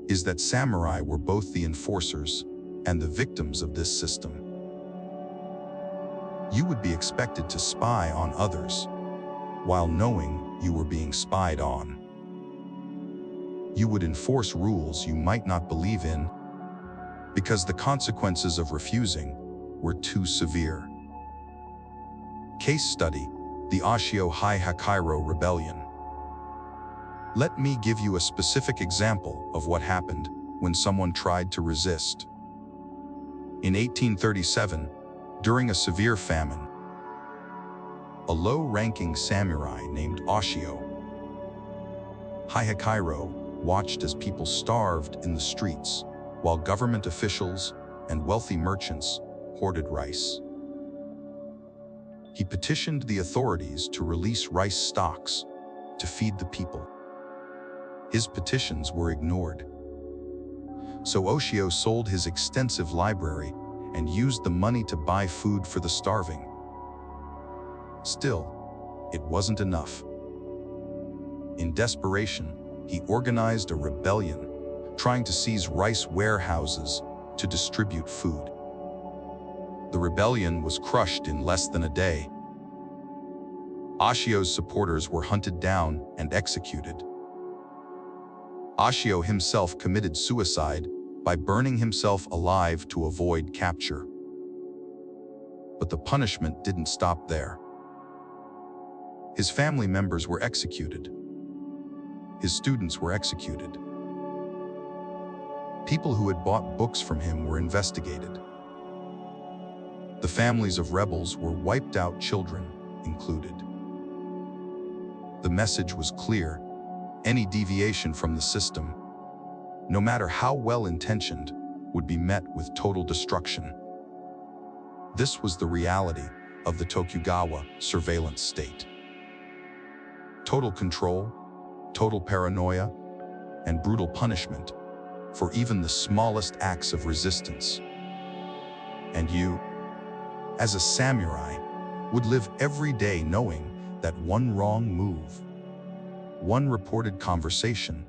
Speaker 1: is that samurai were both the enforcers and the victims of this system. You would be expected to spy on others while knowing you were being spied on. You would enforce rules you might not believe in because the consequences of refusing were too severe. Case study: the Ashio Haihakairo Rebellion. Let me give you a specific example of what happened when someone tried to resist. In 1837, during a severe famine, a low-ranking samurai named Ashio Haihakairo watched as people starved in the streets while government officials and wealthy merchants hoarded rice. He petitioned the authorities to release rice stocks to feed the people. His petitions were ignored. So Ashio sold his extensive library and used the money to buy food for the starving. Still, it wasn't enough. In desperation, he organized a rebellion, trying to seize rice warehouses to distribute food. The rebellion was crushed in less than a day. Ashio's supporters were hunted down and executed. Ashio himself committed suicide by burning himself alive to avoid capture. But the punishment didn't stop there. His family members were executed. His students were executed. People who had bought books from him were investigated. The families of rebels were wiped out, children included. The message was clear: any deviation from the system, no matter how well-intentioned, would be met with total destruction. This was the reality of the Tokugawa surveillance state. Total control, total paranoia, and brutal punishment for even the smallest acts of resistance. And you, as a samurai, would live every day knowing that one wrong move, one reported conversation,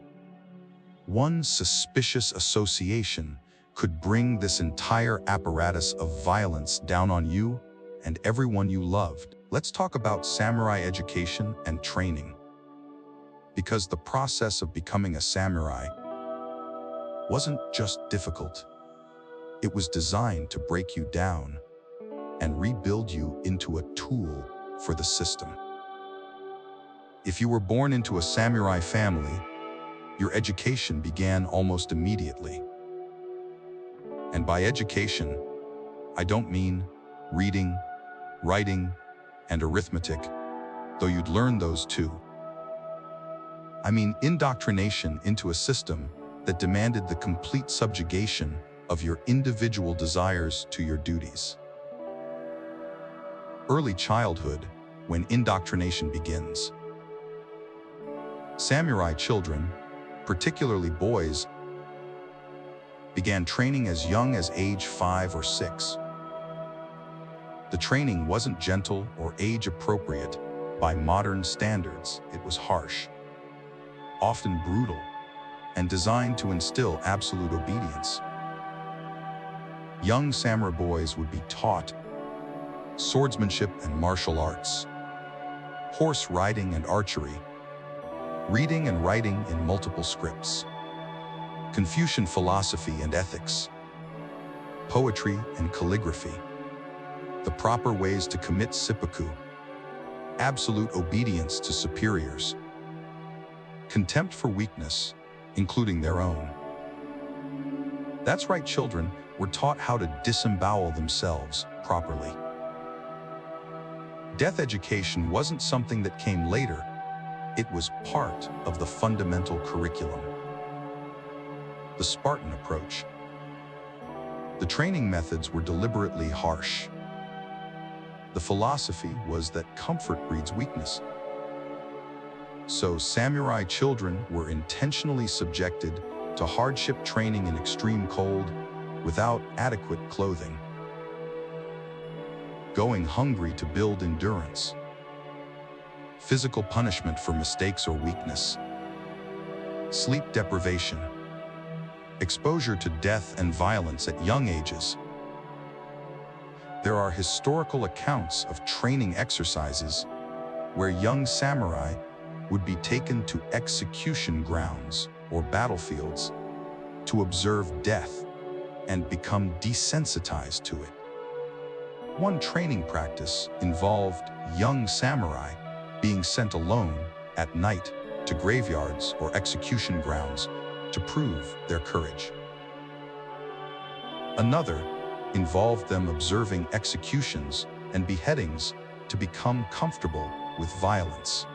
Speaker 1: one suspicious association could bring this entire apparatus of violence down on you and everyone you loved. Let's talk about samurai education and training. Because the process of becoming a samurai wasn't just difficult. It was designed to break you down and rebuild you into a tool for the system. If you were born into a samurai family, your education began almost immediately. And by education, I don't mean reading, writing, and arithmetic, though you'd learn those too. I mean indoctrination into a system that demanded the complete subjugation of your individual desires to your duties. Early childhood, when indoctrination begins. Samurai children, particularly boys, began training as young as age 5 or 6. The training wasn't gentle or age-appropriate by modern standards. It was harsh, often brutal, and designed to instill absolute obedience. Young samurai boys would be taught swordsmanship and martial arts, horse riding and archery, reading and writing in multiple scripts, Confucian philosophy and ethics, poetry and calligraphy, the proper ways to commit seppuku, absolute obedience to superiors, contempt for weakness, including their own. That's right, children were taught how to disembowel themselves properly. Death education wasn't something that came later. It was part of the fundamental curriculum. The Spartan approach. The training methods were deliberately harsh. The philosophy was that comfort breeds weakness. So samurai children were intentionally subjected to hardship training in extreme cold without adequate clothing. Going hungry to build endurance. Physical punishment for mistakes or weakness. Sleep deprivation. Exposure to death and violence at young ages. There are historical accounts of training exercises where young samurai would be taken to execution grounds or battlefields to observe death and become desensitized to it. One training practice involved young samurai being sent alone at night to graveyards or execution grounds to prove their courage. Another involved them observing executions and beheadings to become comfortable with violence.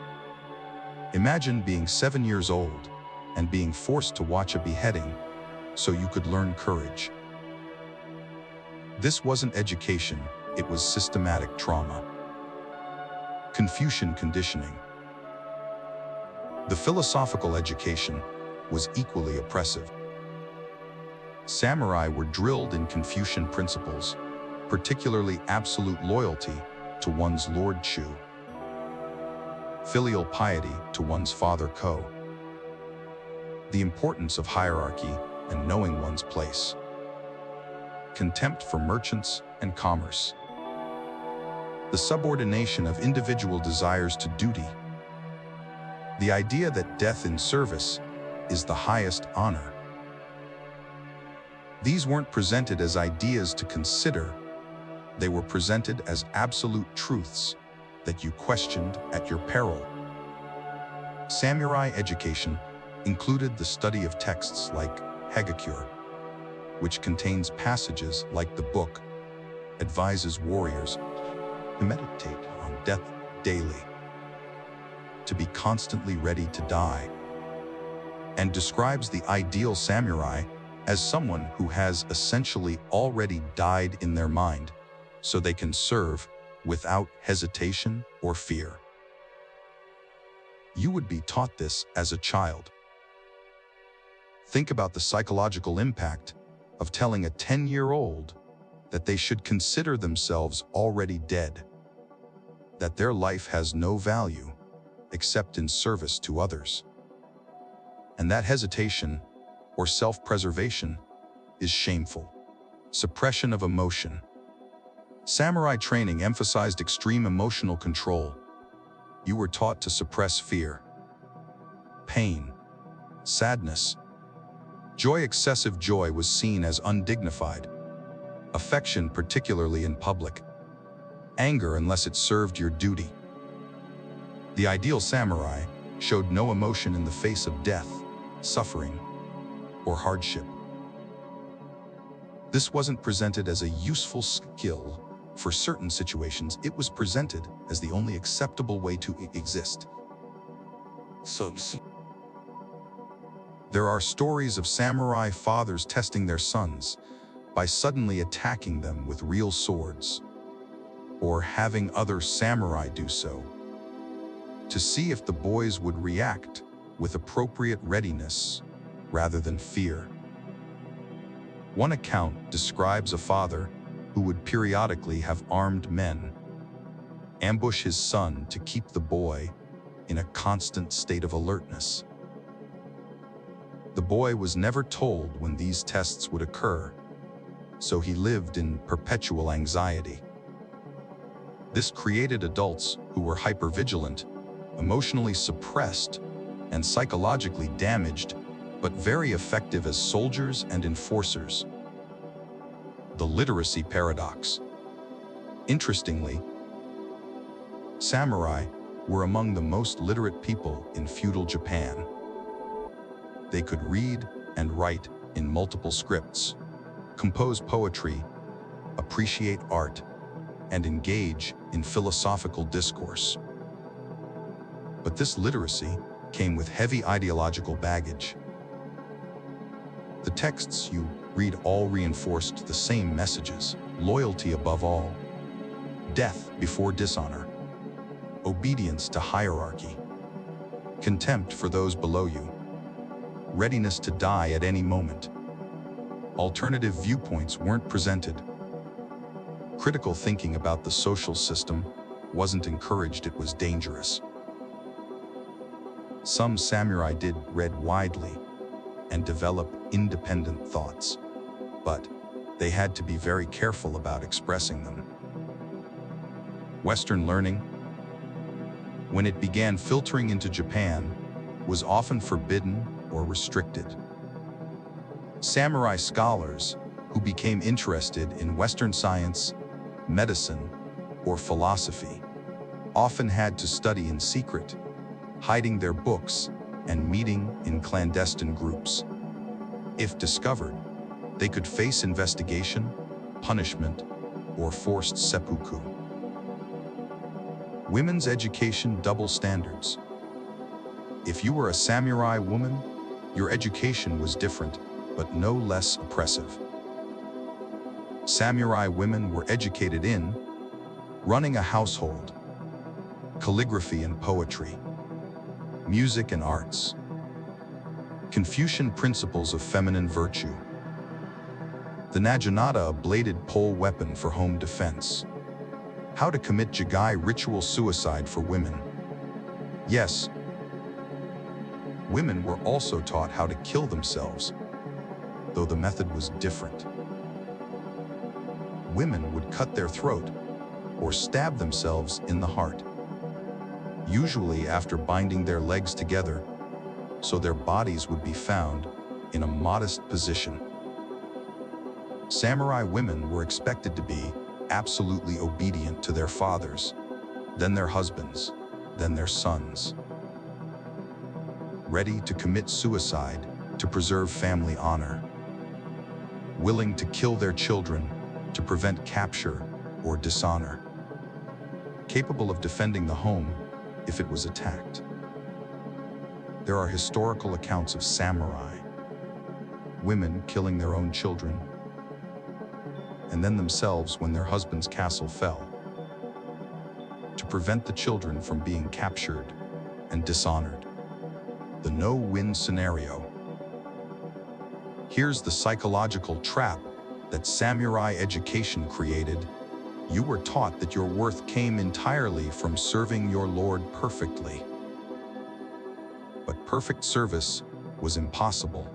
Speaker 1: Imagine being 7 years old and being forced to watch a beheading so you could learn courage. This wasn't education, it was systematic trauma. Confucian conditioning. The philosophical education was equally oppressive. Samurai were drilled in Confucian principles, particularly absolute loyalty to one's Lord Chu, filial piety to one's father Ko, the importance of hierarchy and knowing one's place, contempt for merchants and commerce, the subordination of individual desires to duty, the idea that death in service is the highest honor. These weren't presented as ideas to consider, they were presented as absolute truths that you questioned at your peril. Samurai education included the study of texts like Hagakure, which contains passages like the book advises warriors to meditate on death daily, to be constantly ready to die, and describes the ideal samurai as someone who has essentially already died in their mind, so they can serve without hesitation or fear. You would be taught this as a child. Think about the psychological impact of telling a 10-year-old that they should consider themselves already dead, that their life has no value except in service to others. And that hesitation or self-preservation is shameful. Suppression of emotion. Samurai training emphasized extreme emotional control. You were taught to suppress fear, pain, sadness. Joy. Excessive joy was seen as undignified. Affection, particularly in public. Anger unless it served your duty. The ideal samurai showed no emotion in the face of death, suffering, or hardship. This wasn't presented as a useful skill for certain situations, it was presented as the only acceptable way to exist. There are stories of samurai fathers testing their sons, by suddenly attacking them with real swords, or having other samurai do so, to see if the boys would react with appropriate readiness rather than fear. One account describes a father who would periodically have armed men ambush his son to keep the boy in a constant state of alertness. The boy was never told when these tests would occur, so he lived in perpetual anxiety. This created adults who were hypervigilant, emotionally suppressed, and psychologically damaged, but very effective as soldiers and enforcers. The literacy paradox. Interestingly, samurai were among the most literate people in feudal Japan. They could read and write in multiple scripts, compose poetry, appreciate art, and engage in philosophical discourse. But this literacy came with heavy ideological baggage. The texts you read all reinforced the same messages: loyalty above all, death before dishonor, obedience to hierarchy, contempt for those below you, readiness to die at any moment. Alternative viewpoints weren't presented. Critical thinking about the social system wasn't encouraged, it was dangerous. Some samurai did read widely and develop independent thoughts, but they had to be very careful about expressing them. Western learning, when it began filtering into Japan, was often forbidden or restricted. Samurai scholars who became interested in Western science, medicine, or philosophy often had to study in secret, hiding their books and meeting in clandestine groups. If discovered, they could face investigation, punishment, or forced seppuku. Women's education double standards. If you were a samurai woman, your education was different, but no less oppressive. Samurai women were educated in running a household, calligraphy and poetry, music and arts, Confucian principles of feminine virtue, the naginata, a bladed pole weapon for home defense, how to commit jigai ritual suicide for women. Yes, women were also taught how to kill themselves, though the method was different. Women would cut their throat or stab themselves in the heart, usually after binding their legs together so their bodies would be found in a modest position. Samurai women were expected to be absolutely obedient to their fathers, then their husbands, then their sons, ready to commit suicide to preserve family honor, willing to kill their children to prevent capture or dishonor, capable of defending the home if it was attacked. There are historical accounts of samurai, women killing their own children, and then themselves when their husband's castle fell, to prevent the children from being captured and dishonored. The no-win scenario. Here's the psychological trap that samurai education created. You were taught that your worth came entirely from serving your lord perfectly. But perfect service was impossible.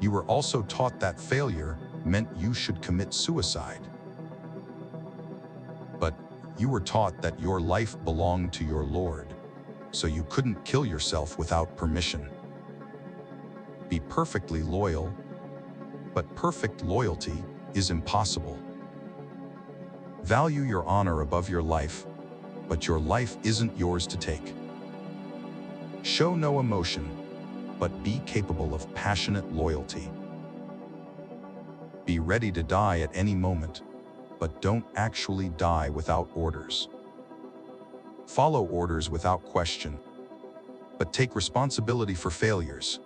Speaker 1: You were also taught that failure meant you should commit suicide. But you were taught that your life belonged to your lord, so you couldn't kill yourself without permission. Be perfectly loyal, but perfect loyalty is impossible. Value your honor above your life, but your life isn't yours to take. Show no emotion, but be capable of passionate loyalty. Be ready to die at any moment, but don't actually die without orders. Follow orders without question, but take responsibility for failures.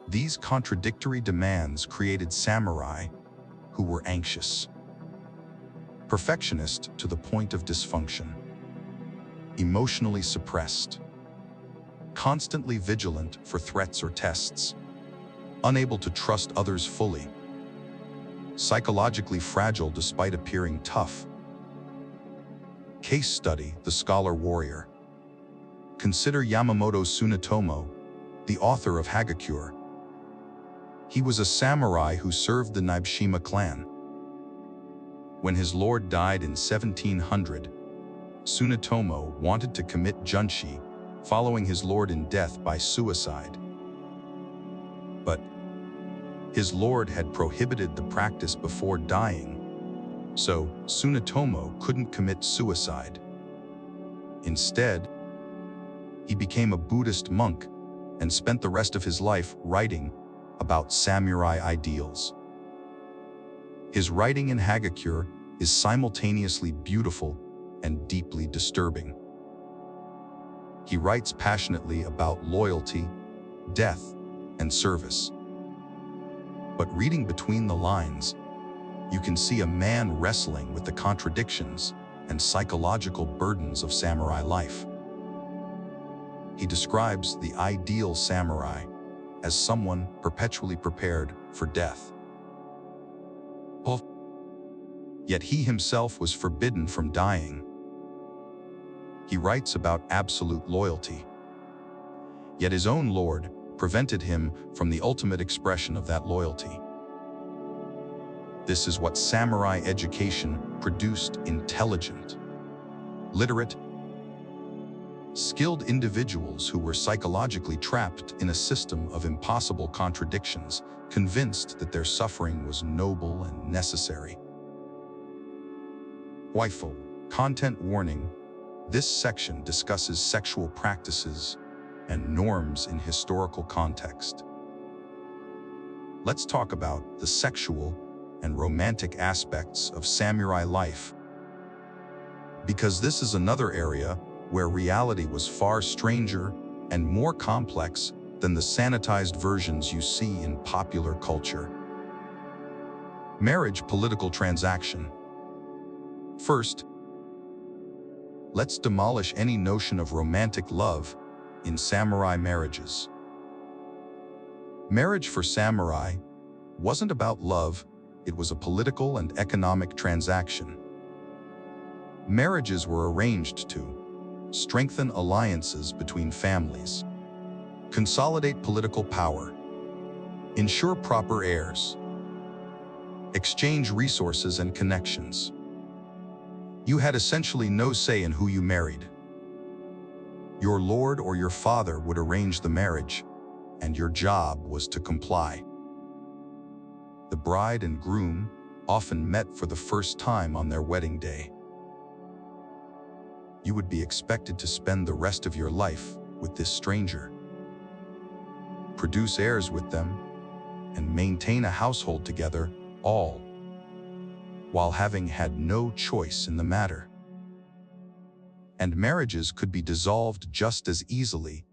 Speaker 1: These contradictory demands created samurai who were anxious, perfectionist to the point of dysfunction, emotionally suppressed, constantly vigilant for threats or tests, unable to trust others fully, psychologically fragile despite appearing tough. Case study: the scholar warrior. Consider Yamamoto Tsunetomo, the author of Hagakure. He was a samurai who served the Nabeshima clan. When his lord died in 1700, Tsunetomo wanted to commit junshi, following his lord in death by suicide. But his lord had prohibited the practice before dying, so Tsunetomo couldn't commit suicide. Instead, he became a Buddhist monk and spent the rest of his life writing about samurai ideals. His writing in Hagakure is simultaneously beautiful and deeply disturbing. He writes passionately about loyalty, death, and service. But reading between the lines, you can see a man wrestling with the contradictions and psychological burdens of samurai life. He describes the ideal samurai as someone perpetually prepared for death. Yet he himself was forbidden from dying. He writes about absolute loyalty. Yet his own lord prevented him from the ultimate expression of that loyalty. This is what samurai education produced: intelligent, literate, skilled individuals who were psychologically trapped in a system of impossible contradictions, convinced that their suffering was noble and necessary. Waifu. Content warning. This section discusses sexual practices and norms in historical context. Let's talk about the sexual and romantic aspects of samurai life, because this is another area where reality was far stranger and more complex than the sanitized versions you see in popular culture. Marriage political transaction. First, let's demolish any notion of romantic love in samurai marriages. Marriage for samurai wasn't about love, it was a political and economic transaction. Marriages were arranged to strengthen alliances between families, consolidate political power, ensure proper heirs, exchange resources and connections. You had essentially no say in who you married. Your lord or your father would arrange the marriage, and your job was to comply. The bride and groom often met for the first time on their wedding day. You would be expected to spend the rest of your life with this stranger, produce heirs with them, and maintain a household together, all while having had no choice in the matter. And marriages could be dissolved just as easily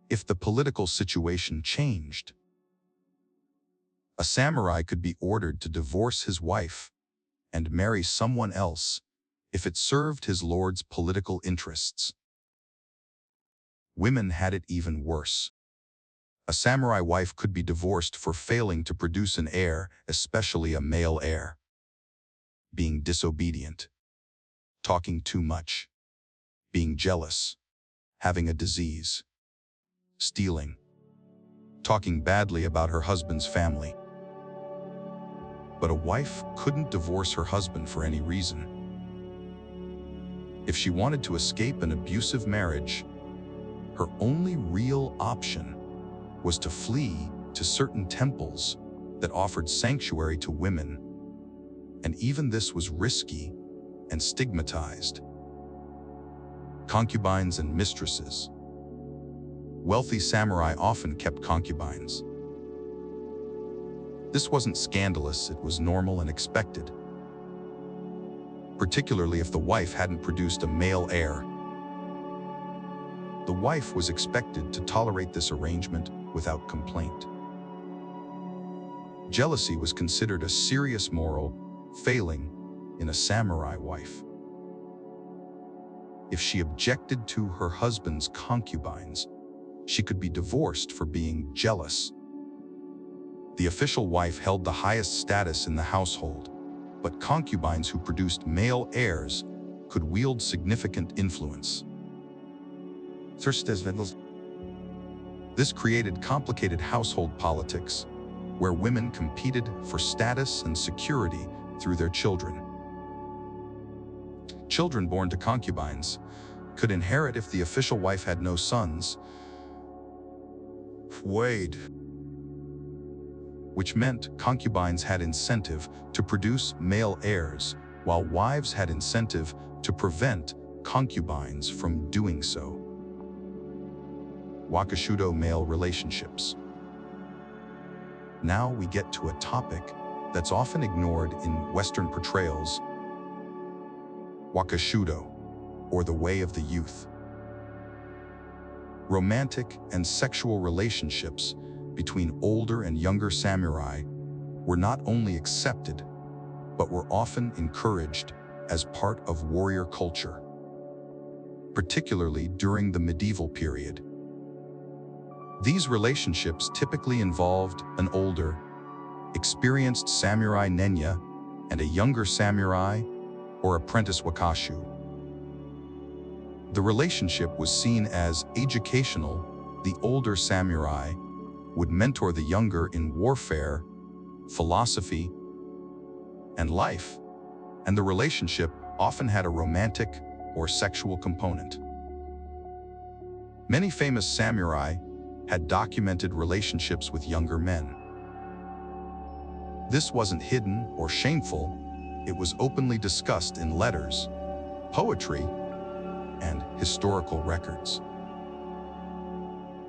Speaker 1: if the political situation changed. A samurai could be ordered to divorce his wife and marry someone else if it served his lord's political interests. Women had it even worse. A samurai wife could be divorced for failing to produce an heir, especially a male heir. Being disobedient, talking too much, being jealous, having a disease, stealing, talking badly about her husband's family. But a wife couldn't divorce her husband for any reason. If she wanted to escape an abusive marriage, her only real option was to flee to certain temples that offered sanctuary to women, and even this was risky and stigmatized. Concubines and mistresses. Wealthy samurai often kept concubines. This wasn't scandalous, it was normal and expected, particularly if the wife hadn't produced a male heir. The wife was expected to tolerate this arrangement without complaint. Jealousy was considered a serious moral failing in a samurai wife. If she objected to her husband's concubines, she could be divorced for being jealous. The official wife held the highest status in the household, but concubines who produced male heirs could wield significant influence. This created complicated household politics, where women competed for status and security through their children. Children born to concubines could inherit if the official wife had no sons, which meant concubines had incentive to produce male heirs, while wives had incentive to prevent concubines from doing so. Wakashudo male relationships. Now we get to a topic that's often ignored in Western portrayals: Wakashudo, or the way of the youth. Romantic and sexual relationships between older and younger samurai were not only accepted, but were often encouraged as part of warrior culture, particularly during the medieval period. These relationships typically involved an older, experienced samurai nenya and a younger samurai or apprentice wakashu. The relationship was seen as educational. The older samurai would mentor the younger in warfare, philosophy, and life, and the relationship often had a romantic or sexual component. Many famous samurai had documented relationships with younger men. This wasn't hidden or shameful. It was openly discussed in letters, poetry, and historical records.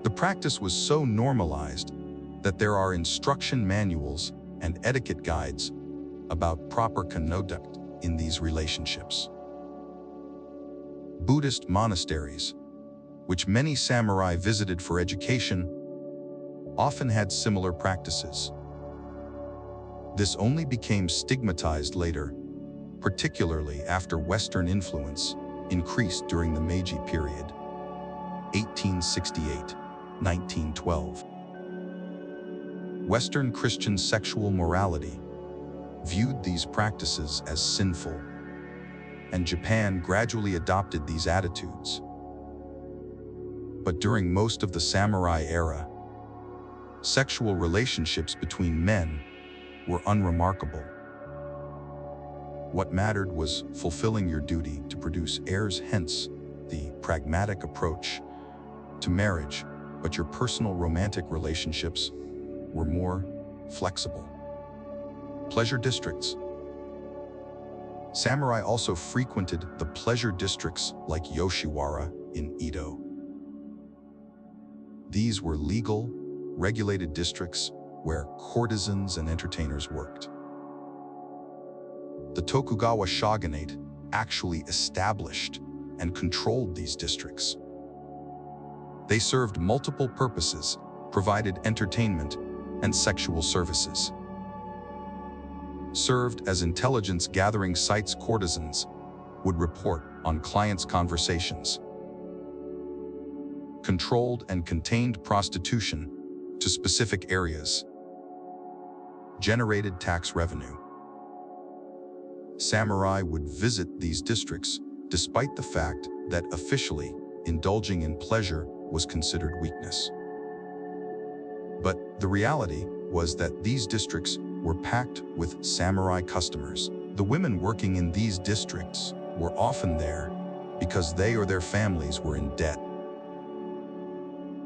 Speaker 1: The practice was so normalized that there are instruction manuals and etiquette guides about proper conduct in these relationships. Buddhist monasteries, which many samurai visited for education, often had similar practices. This only became stigmatized later, particularly after Western influence increased during the Meiji period, 1868-1912. Western Christian sexual morality viewed these practices as sinful, and Japan gradually adopted these attitudes. But during most of the samurai era, sexual relationships between men were unremarkable. What mattered was fulfilling your duty to produce heirs, hence the pragmatic approach to marriage, but your personal romantic relationships were more flexible. Pleasure districts. Samurai also frequented the pleasure districts like Yoshiwara in Edo. These were legal, regulated districts where courtesans and entertainers worked. The Tokugawa shogunate actually established and controlled these districts. They served multiple purposes, provided entertainment and sexual services. Served as intelligence gathering sites. Courtesans would report on clients' conversations. Controlled and contained prostitution to specific areas. Generated tax revenue. Samurai would visit these districts despite the fact that officially indulging in pleasure was considered weakness. But the reality was that these districts were packed with samurai customers. The women working in these districts were often there because they or their families were in debt.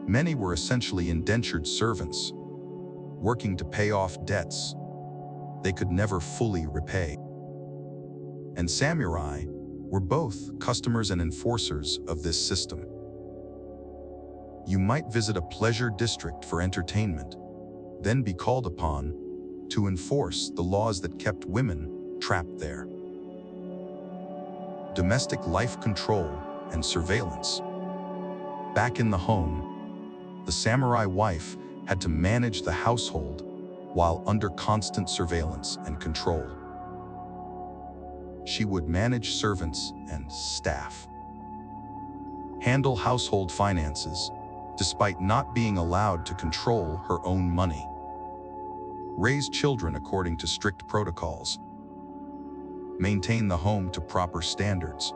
Speaker 1: Many were essentially indentured servants, working to pay off debts they could never fully repay. And samurai were both customers and enforcers of this system. You might visit a pleasure district for entertainment, then be called upon to enforce the laws that kept women trapped there. Domestic life control and surveillance. Back in the home, the samurai wife had to manage the household while under constant surveillance and control. She would manage servants and staff, handle household finances, despite not being allowed to control her own money, raise children according to strict protocols, maintain the home to proper standards,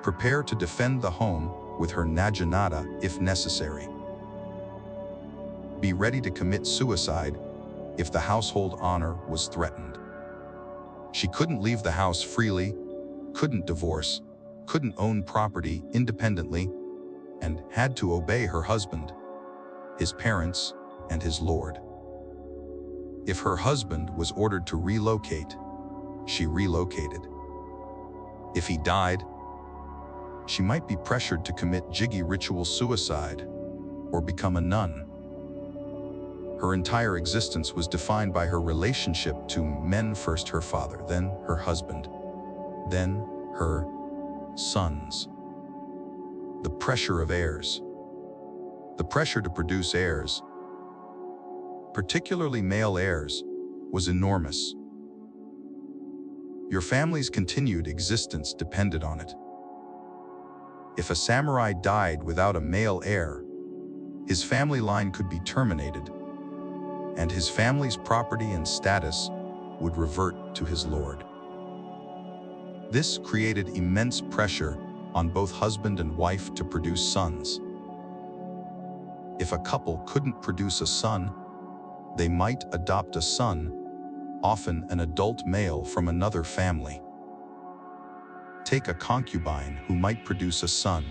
Speaker 1: prepare to defend the home with her naginata if necessary, be ready to commit suicide if the household honor was threatened. She couldn't leave the house freely, couldn't divorce, couldn't own property independently, and had to obey her husband, his parents, and his lord. If her husband was ordered to relocate, she relocated. If he died, she might be pressured to commit jiggy ritual suicide or become a nun. Her entire existence was defined by her relationship to men, first her father, then her husband, then her sons. The pressure of heirs. The pressure to produce heirs, particularly male heirs, was enormous. Your family's continued existence depended on it. If a samurai died without a male heir, his family line could be terminated, and his family's property and status would revert to his lord. This created immense pressure on both husband and wife to produce sons. If a couple couldn't produce a son, they might adopt a son, often an adult male from another family. Take a concubine who might produce a son.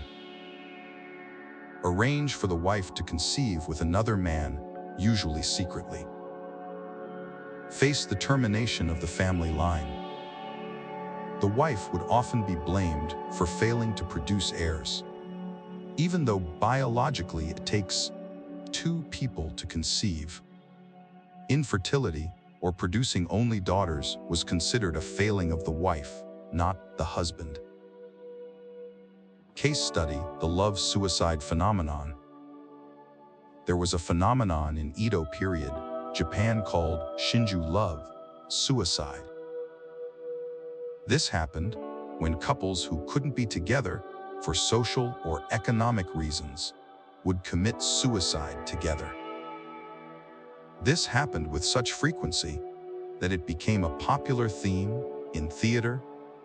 Speaker 1: Arrange for the wife to conceive with another man, usually secretly. Face the termination of the family line. The wife would often be blamed for failing to produce heirs, even though biologically it takes two people to conceive. Infertility, or producing only daughters, was considered a failing of the wife, not the husband. Case study: the love-suicide phenomenon. There was a phenomenon in Edo period Japan called Shinju love, suicide. This happened when couples who couldn't be together for social or economic reasons would commit suicide together. This happened with such frequency that it became a popular theme in theater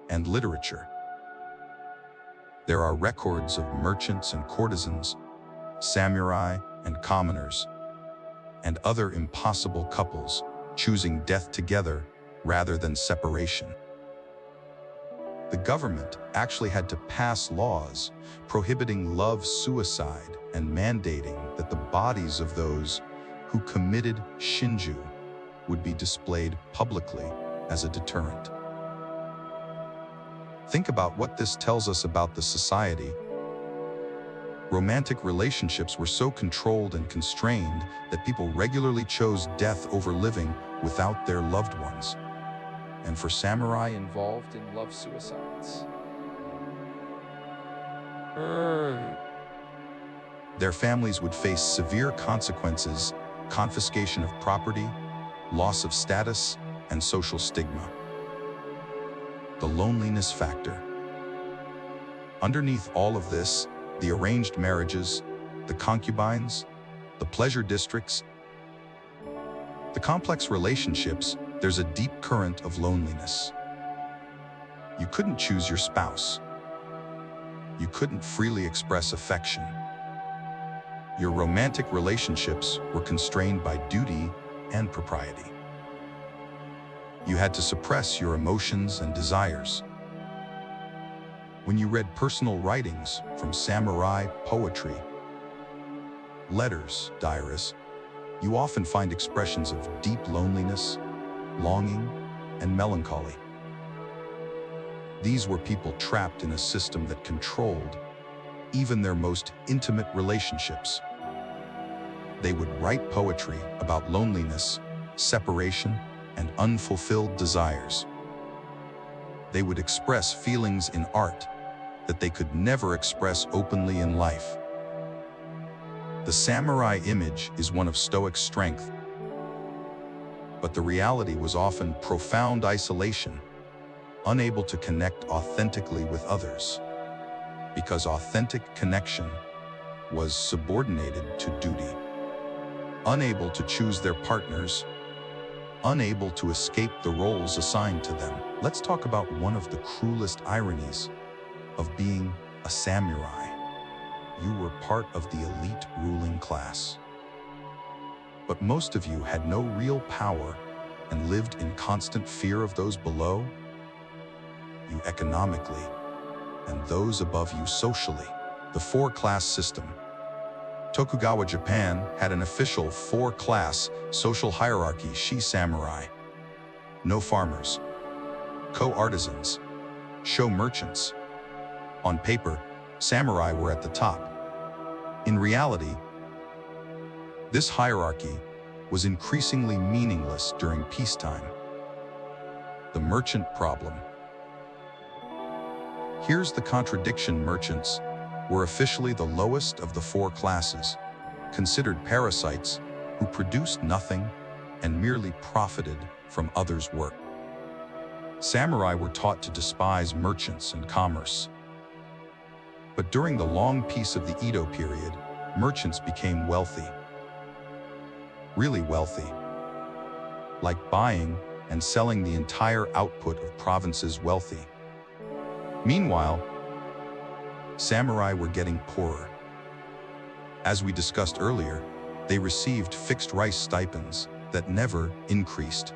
Speaker 1: and literature. There are records of merchants and courtesans, samurai and commoners, and other impossible couples choosing death together rather than separation. The government actually had to pass laws prohibiting love suicide and mandating that the bodies of those who committed shinju would be displayed publicly as a deterrent. Think about what this tells us about the society. Romantic relationships were so controlled and constrained that people regularly chose death over living without their loved ones. And for samurai involved in love suicides, their families would face severe consequences: confiscation of property, loss of status, and social stigma. The loneliness factor. Underneath all of this, the arranged marriages, the concubines, the pleasure districts, the complex relationships, there's a deep current of loneliness. You couldn't choose your spouse. You couldn't freely express affection. Your romantic relationships were constrained by duty and propriety. You had to suppress your emotions and desires. When you read personal writings from samurai poetry, letters, diaries, you often find expressions of deep loneliness, longing, and melancholy. These were people trapped in a system that controlled even their most intimate relationships. They would write poetry about loneliness, separation, and unfulfilled desires. They would express feelings in art that they could never express openly in life. The samurai image is one of stoic strength, But the reality was often profound isolation, unable to connect authentically with others, because authentic connection was subordinated to duty, unable to choose their partners, unable to escape the roles assigned to them. Let's talk about one of the cruelest ironies of being a samurai. You were part of the elite ruling class. But most of you had no real power and lived in constant fear of those below you economically and those above you socially. The four-class system. Tokugawa Japan had an official four-class social hierarchy: shi samurai, no farmers, ko-artisans, sho merchants. On paper, samurai were at the top. In reality, this hierarchy was increasingly meaningless during peacetime. The merchant problem. Here's the contradiction: merchants were officially the lowest of the four classes, considered parasites who produced nothing and merely profited from others' work. Samurai were taught to despise merchants and commerce. But during the long peace of the Edo period, merchants became wealthy. Really wealthy. Like buying and selling the entire output of provinces wealthy. Meanwhile, samurai were getting poorer. As we discussed earlier, they received fixed rice stipends that never increased,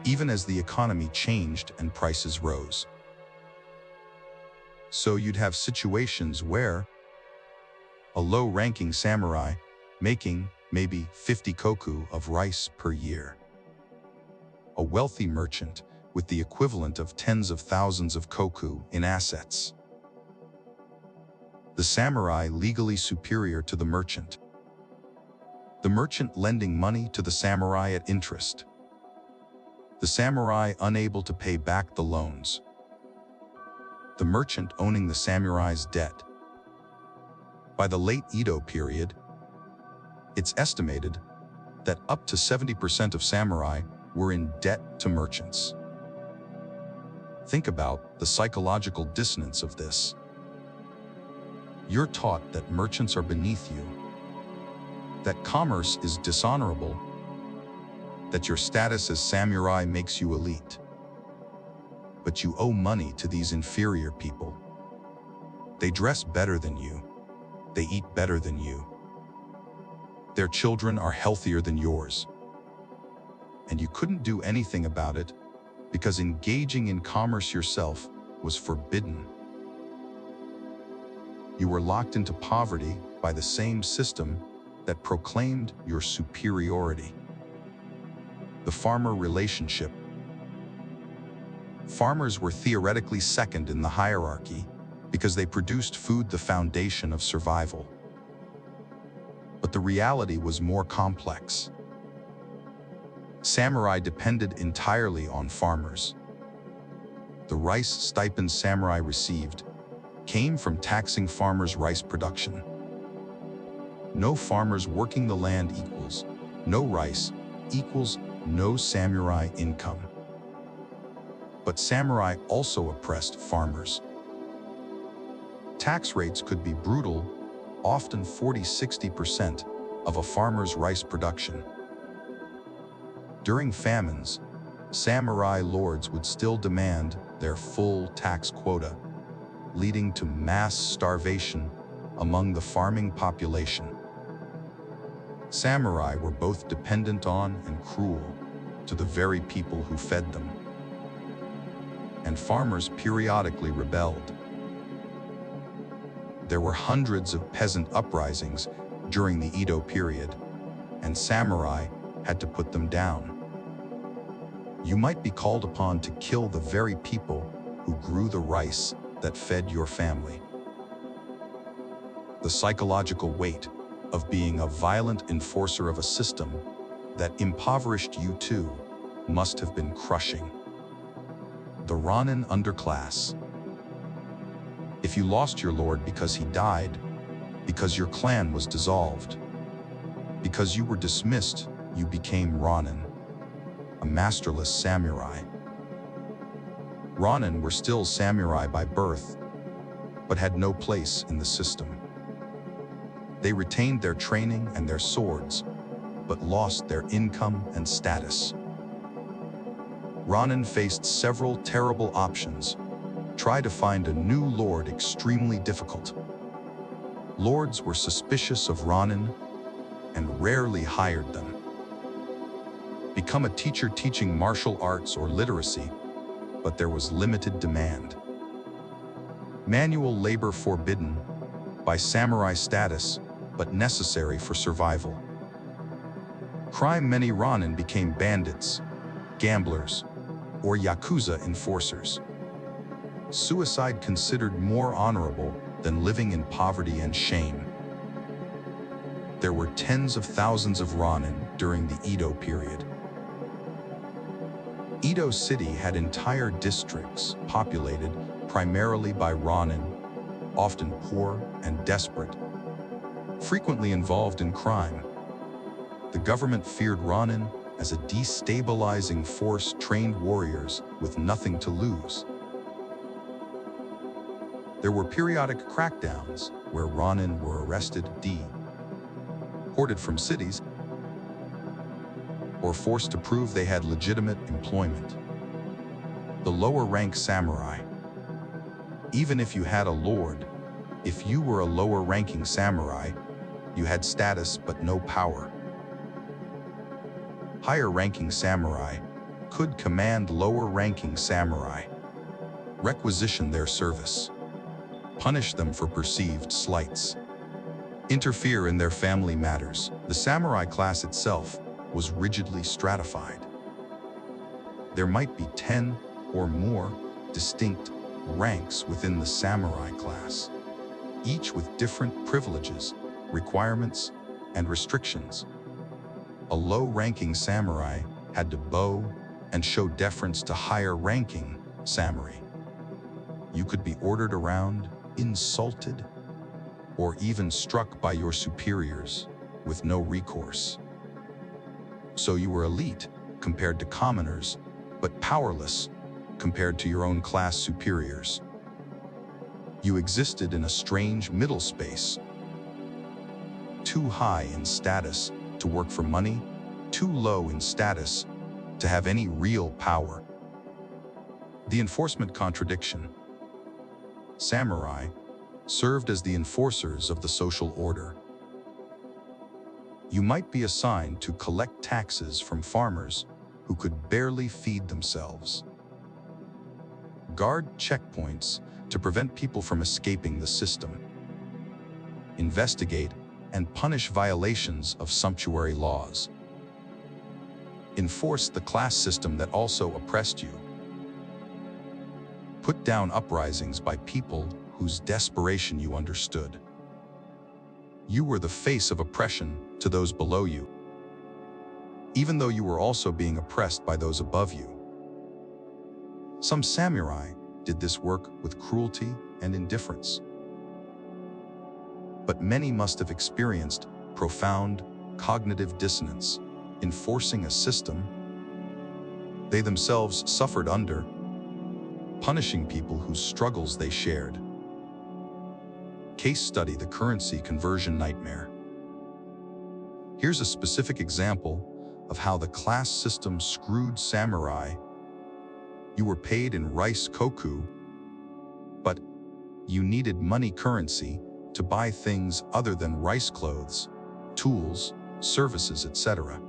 Speaker 1: even as the economy changed and prices rose. So you'd have situations where a low-ranking samurai making maybe 50 koku of rice per year, a wealthy merchant with the equivalent of tens of thousands of koku in assets. The samurai legally superior to the merchant lending money to the samurai at interest, the samurai unable to pay back the loans, the merchant owning the samurai's debt. By the late Edo period, it's estimated that up to 70% of samurai were in debt to merchants. Think about the psychological dissonance of this. You're taught that merchants are beneath you, that commerce is dishonorable, that your status as samurai makes you elite. But you owe money to these inferior people. They dress better than you. They eat better than you. Their children are healthier than yours. And you couldn't do anything about it because engaging in commerce yourself was forbidden. You were locked into poverty by the same system that proclaimed your superiority. The farmer relationship. Farmers were theoretically second in the hierarchy because they produced food, the foundation of survival. But the reality was more complex. Samurai depended entirely on farmers. The rice stipends samurai received came from taxing farmers' rice production. No farmers working the land equals no rice equals no samurai income. But samurai also oppressed farmers. Tax rates could be brutal, often 40–60% of a farmer's rice production. During famines, samurai lords would still demand their full tax quota, leading to mass starvation among the farming population. Samurai were both dependent on and cruel to the very people who fed them. And farmers periodically rebelled. There were hundreds of peasant uprisings during the Edo period, and samurai had to put them down. You might be called upon to kill the very people who grew the rice that fed your family. The psychological weight of being a violent enforcer of a system that impoverished you too must have been crushing. The Ronin underclass. If you lost your lord because he died, because your clan was dissolved, because you were dismissed, you became Ronin. a masterless samurai. Ronin were still samurai by birth, but had no place in the system. They retained their training and their swords, but lost their income and status. Ronin faced several terrible options. Try to find a new lord extremely difficult. Lords were suspicious of Ronin and rarely hired them. Become a teacher teaching martial arts or literacy, but there was limited demand. Manual labor forbidden by samurai status, but necessary for survival. Crime: many Ronin became bandits, gamblers, or Yakuza enforcers. Suicide considered more honorable than living in poverty and shame. There were tens of thousands of Ronin during the Edo period. Edo City had entire districts populated primarily by Ronin, often poor and desperate, frequently involved in crime. The government feared Ronin as a destabilizing force, trained warriors with nothing to lose. There were periodic crackdowns where Ronin were arrested, deported from cities, or forced to prove they had legitimate employment. The lower rank samurai. Even if you had a lord, if you were a lower ranking samurai, you had status but no power. Higher ranking samurai could command lower ranking samurai, requisition their service, punish them for perceived slights, interfere in their family matters. The samurai class itself was rigidly stratified. There might be 10 or more distinct ranks within the samurai class, each with different privileges, requirements, and restrictions. A low-ranking samurai had to bow and show deference to higher-ranking samurai. You could be ordered around, insulted, or even struck by your superiors with no recourse. So you were elite compared to commoners, but powerless compared to your own class superiors. You existed in a strange middle space, too high in status to work for money, too low in status to have any real power. The enforcement contradiction. Samurai served as the enforcers of the social order. You might be assigned to collect taxes from farmers who could barely feed themselves. Guard checkpoints to prevent people from escaping the system. Investigate and punish violations of sumptuary laws. Enforce the class system that also oppressed you. Put down uprisings by people whose desperation you understood. You were the face of oppression to those below you, even though you were also being oppressed by those above you. Some samurai did this work with cruelty and indifference, but many must have experienced profound cognitive dissonance enforcing a system they themselves suffered under, punishing people whose struggles they shared. Case study: the currency conversion nightmare. Here's a specific example of how the class system screwed samurai. You were paid in rice koku, but you needed money currency to buy things other than rice: clothes, tools, services, etc.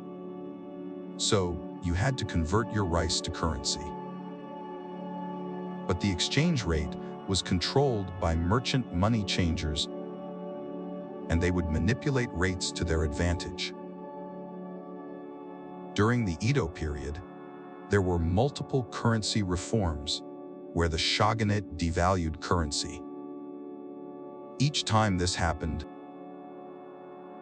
Speaker 1: So you had to convert your rice to currency. But the exchange rate was controlled by merchant money changers, and they would manipulate rates to their advantage. During the Edo period, there were multiple currency reforms where the shogunate devalued currency. Each time this happened,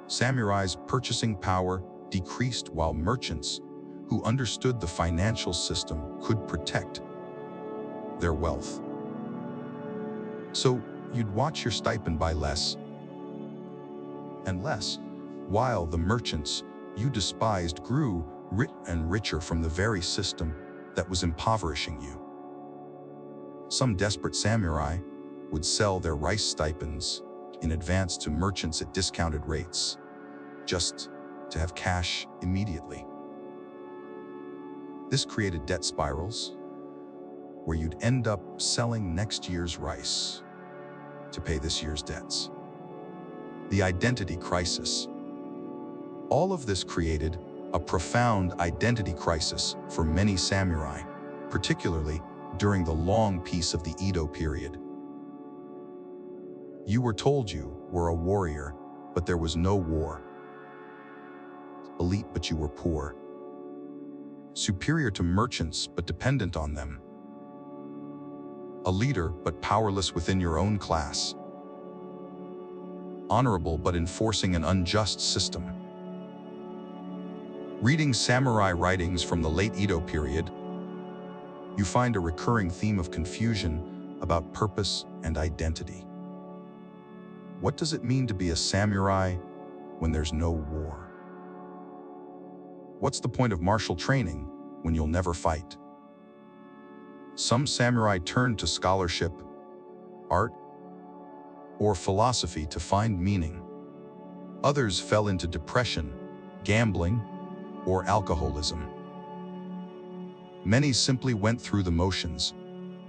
Speaker 1: samurai's purchasing power decreased while merchants, who understood the financial system, could protect their wealth. So you'd watch your stipend buy less and less, while the merchants you despised grew and richer from the very system that was impoverishing you. Some desperate samurai would sell their rice stipends in advance to merchants at discounted rates, just to have cash immediately. This created debt spirals, where you'd end up selling next year's rice to pay this year's debts. The identity crisis. All of this created a profound identity crisis for many samurai, particularly during the long peace of the Edo period. You were told you were a warrior, but there was no war. Elite, but you were poor. Superior to merchants, but dependent on them. A leader, but powerless within your own class. Honorable, but enforcing an unjust system. Reading samurai writings from the late Edo period, you find a recurring theme of confusion about purpose and identity. What does it mean to be a samurai when there's no war? What's the point of martial training when you'll never fight? Some samurai turned to scholarship, art, or philosophy to find meaning. Others fell into depression, gambling, or alcoholism. Many simply went through the motions,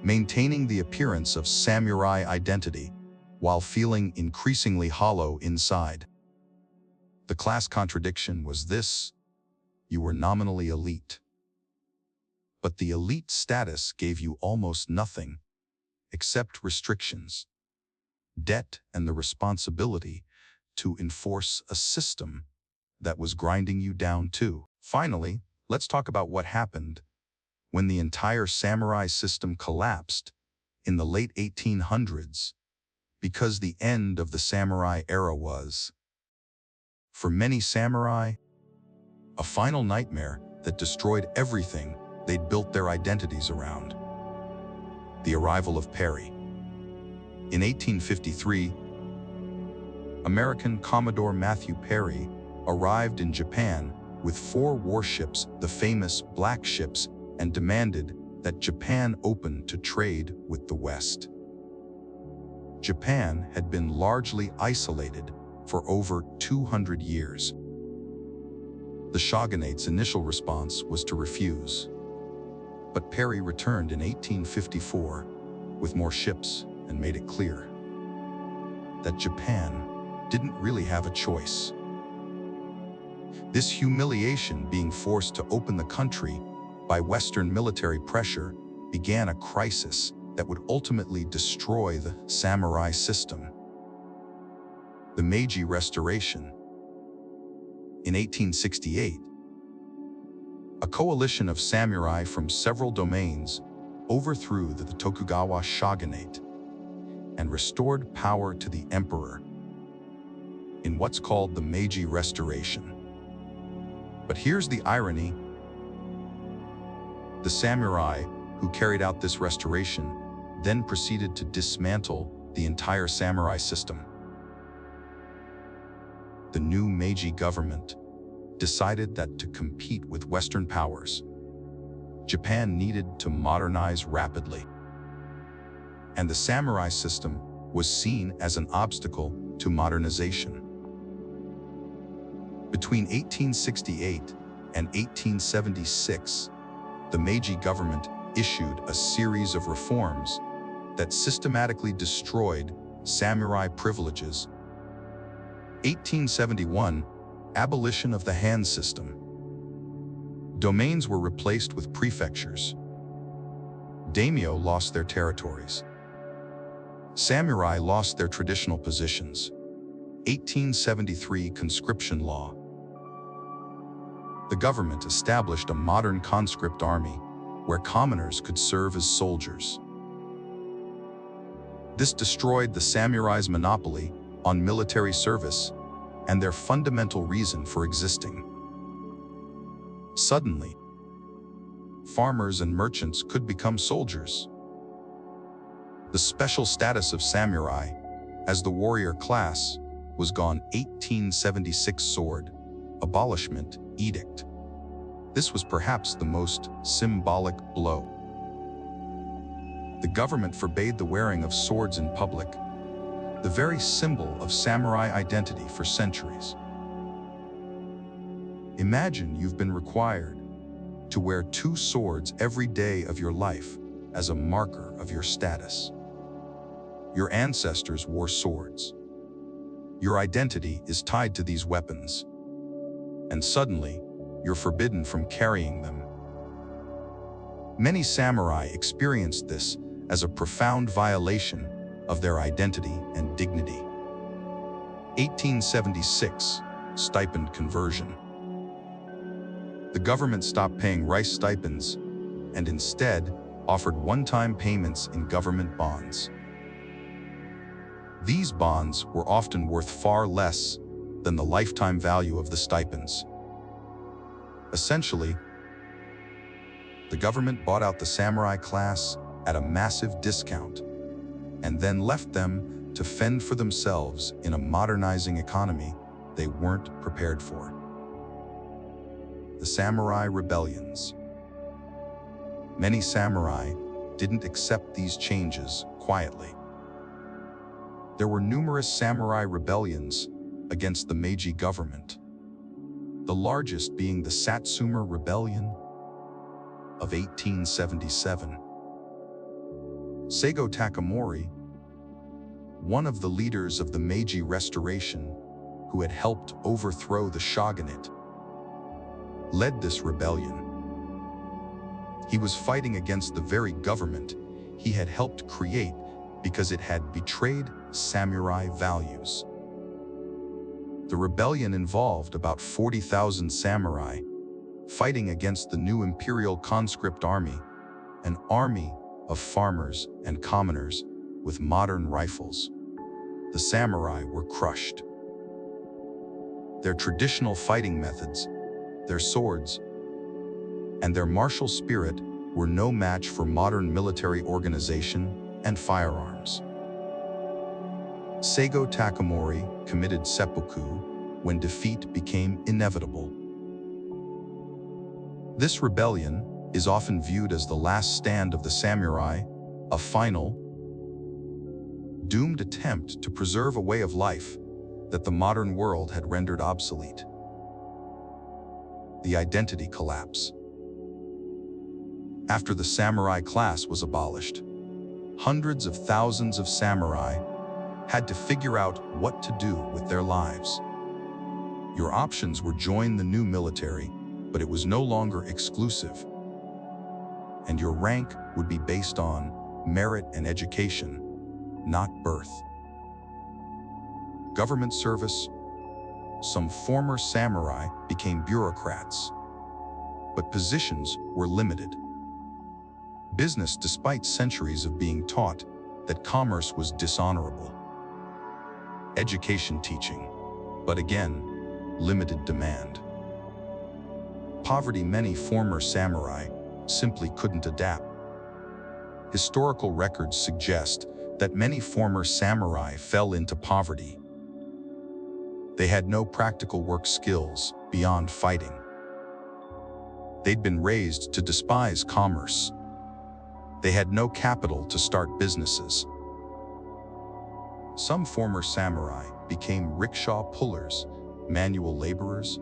Speaker 1: maintaining the appearance of samurai identity while feeling increasingly hollow inside. The class contradiction was this: you were nominally elite. But the elite status gave you almost nothing except restrictions, debt, and the responsibility to enforce a system that was grinding you down too. Finally, let's talk about what happened when the entire samurai system collapsed in the late 1800s, because the end of the samurai era was, for many samurai, a final nightmare that destroyed everything they'd built their identities around. The arrival of Perry. In 1853, American Commodore Matthew Perry arrived in Japan with 4 warships, the famous Black Ships, and demanded that Japan open to trade with the West. Japan had been largely isolated for over 200 years. The shogunate's initial response was to refuse. But Perry returned in 1854 with more ships and made it clear that Japan didn't really have a choice. This humiliation, being forced to open the country by Western military pressure, began a crisis that would ultimately destroy the samurai system. The Meiji Restoration. In 1868, a coalition of samurai from several domains overthrew the Tokugawa shogunate and restored power to the emperor in what's called the Meiji Restoration. But here's the irony. The samurai who carried out this restoration then proceeded to dismantle the entire samurai system. The new Meiji government decided that to compete with Western powers, Japan needed to modernize rapidly. And the samurai system was seen as an obstacle to modernization. Between 1868 and 1876, the Meiji government issued a series of reforms that systematically destroyed samurai privileges. 1871, abolition of the Han system. Domains were replaced with prefectures. Daimyo lost their territories. Samurai lost their traditional positions. 1873 conscription law. The government established a modern conscript army where commoners could serve as soldiers. This destroyed the samurai's monopoly on military service and their fundamental reason for existing. Suddenly, farmers and merchants could become soldiers. The special status of samurai as the warrior class was gone. 1876 sword abolishment edict. This was perhaps the most symbolic blow. The government forbade the wearing of swords in public, the very symbol of samurai identity for centuries. Imagine you've been required to wear 2 swords every day of your life as a marker of your status. Your ancestors wore swords. Your identity is tied to these weapons, and suddenly, you're forbidden from carrying them. Many samurai experienced this as a profound violation of their identity and dignity. 1876, stipend conversion. The government stopped paying rice stipends and instead offered one-time payments in government bonds. These bonds were often worth far less than the lifetime value of the stipends. Essentially, the government bought out the samurai class at a massive discount and then left them to fend for themselves in a modernizing economy they weren't prepared for. The samurai rebellions. Many samurai didn't accept these changes quietly. There were numerous samurai rebellions against the Meiji government, the largest being the Satsuma Rebellion of 1877. Seigo Takamori, one of the leaders of the Meiji Restoration, who had helped overthrow the shogunate, led this rebellion. He was fighting against the very government he had helped create because it had betrayed samurai values. The rebellion involved about 40,000 samurai fighting against the new imperial conscript army, an army of farmers and commoners with modern rifles. The samurai were crushed. Their traditional fighting methods, their swords, and their martial spirit were no match for modern military organization and firearms. Seigo Takamori committed seppuku when defeat became inevitable. This rebellion is often viewed as the last stand of the samurai, a final, doomed attempt to preserve a way of life that the modern world had rendered obsolete. The identity collapse. After the samurai class was abolished, hundreds of thousands of samurai had to figure out what to do with their lives. Your options were join the new military, but it was no longer exclusive. And your rank would be based on merit and education, not birth. Government service. Some former samurai became bureaucrats, but positions were limited. Business, despite centuries of being taught that commerce was dishonorable. Education, teaching, but again, limited demand. Poverty. Many former samurai simply couldn't adapt. Historical records suggest that many former samurai fell into poverty. They had no practical work skills beyond fighting. They'd been raised to despise commerce. They had no capital to start businesses. Some former samurai became rickshaw pullers, manual laborers,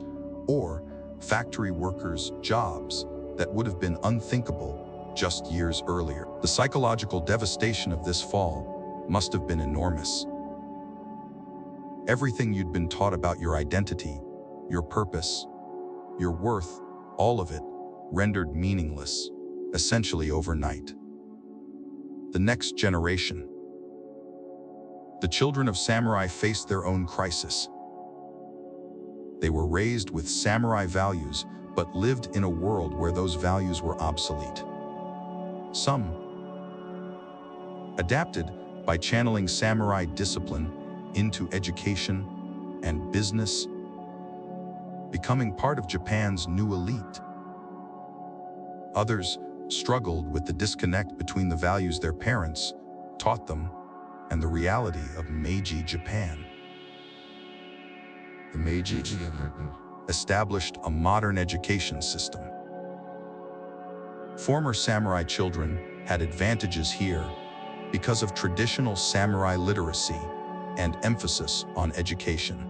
Speaker 1: or factory workers, jobs that would have been unthinkable just years earlier. The psychological devastation of this fall must have been enormous. Everything you'd been taught about your identity, your purpose, your worth, all of it rendered meaningless, essentially overnight. The next generation. The children of samurai faced their own crisis. They were raised with samurai values, but lived in a world where those values were obsolete. Some adapted by channeling samurai discipline into education and business, becoming part of Japan's new elite. Others struggled with the disconnect between the values their parents taught them and the reality of Meiji Japan. The Meiji established a modern education system. Former samurai children had advantages here because of traditional samurai literacy and emphasis on education.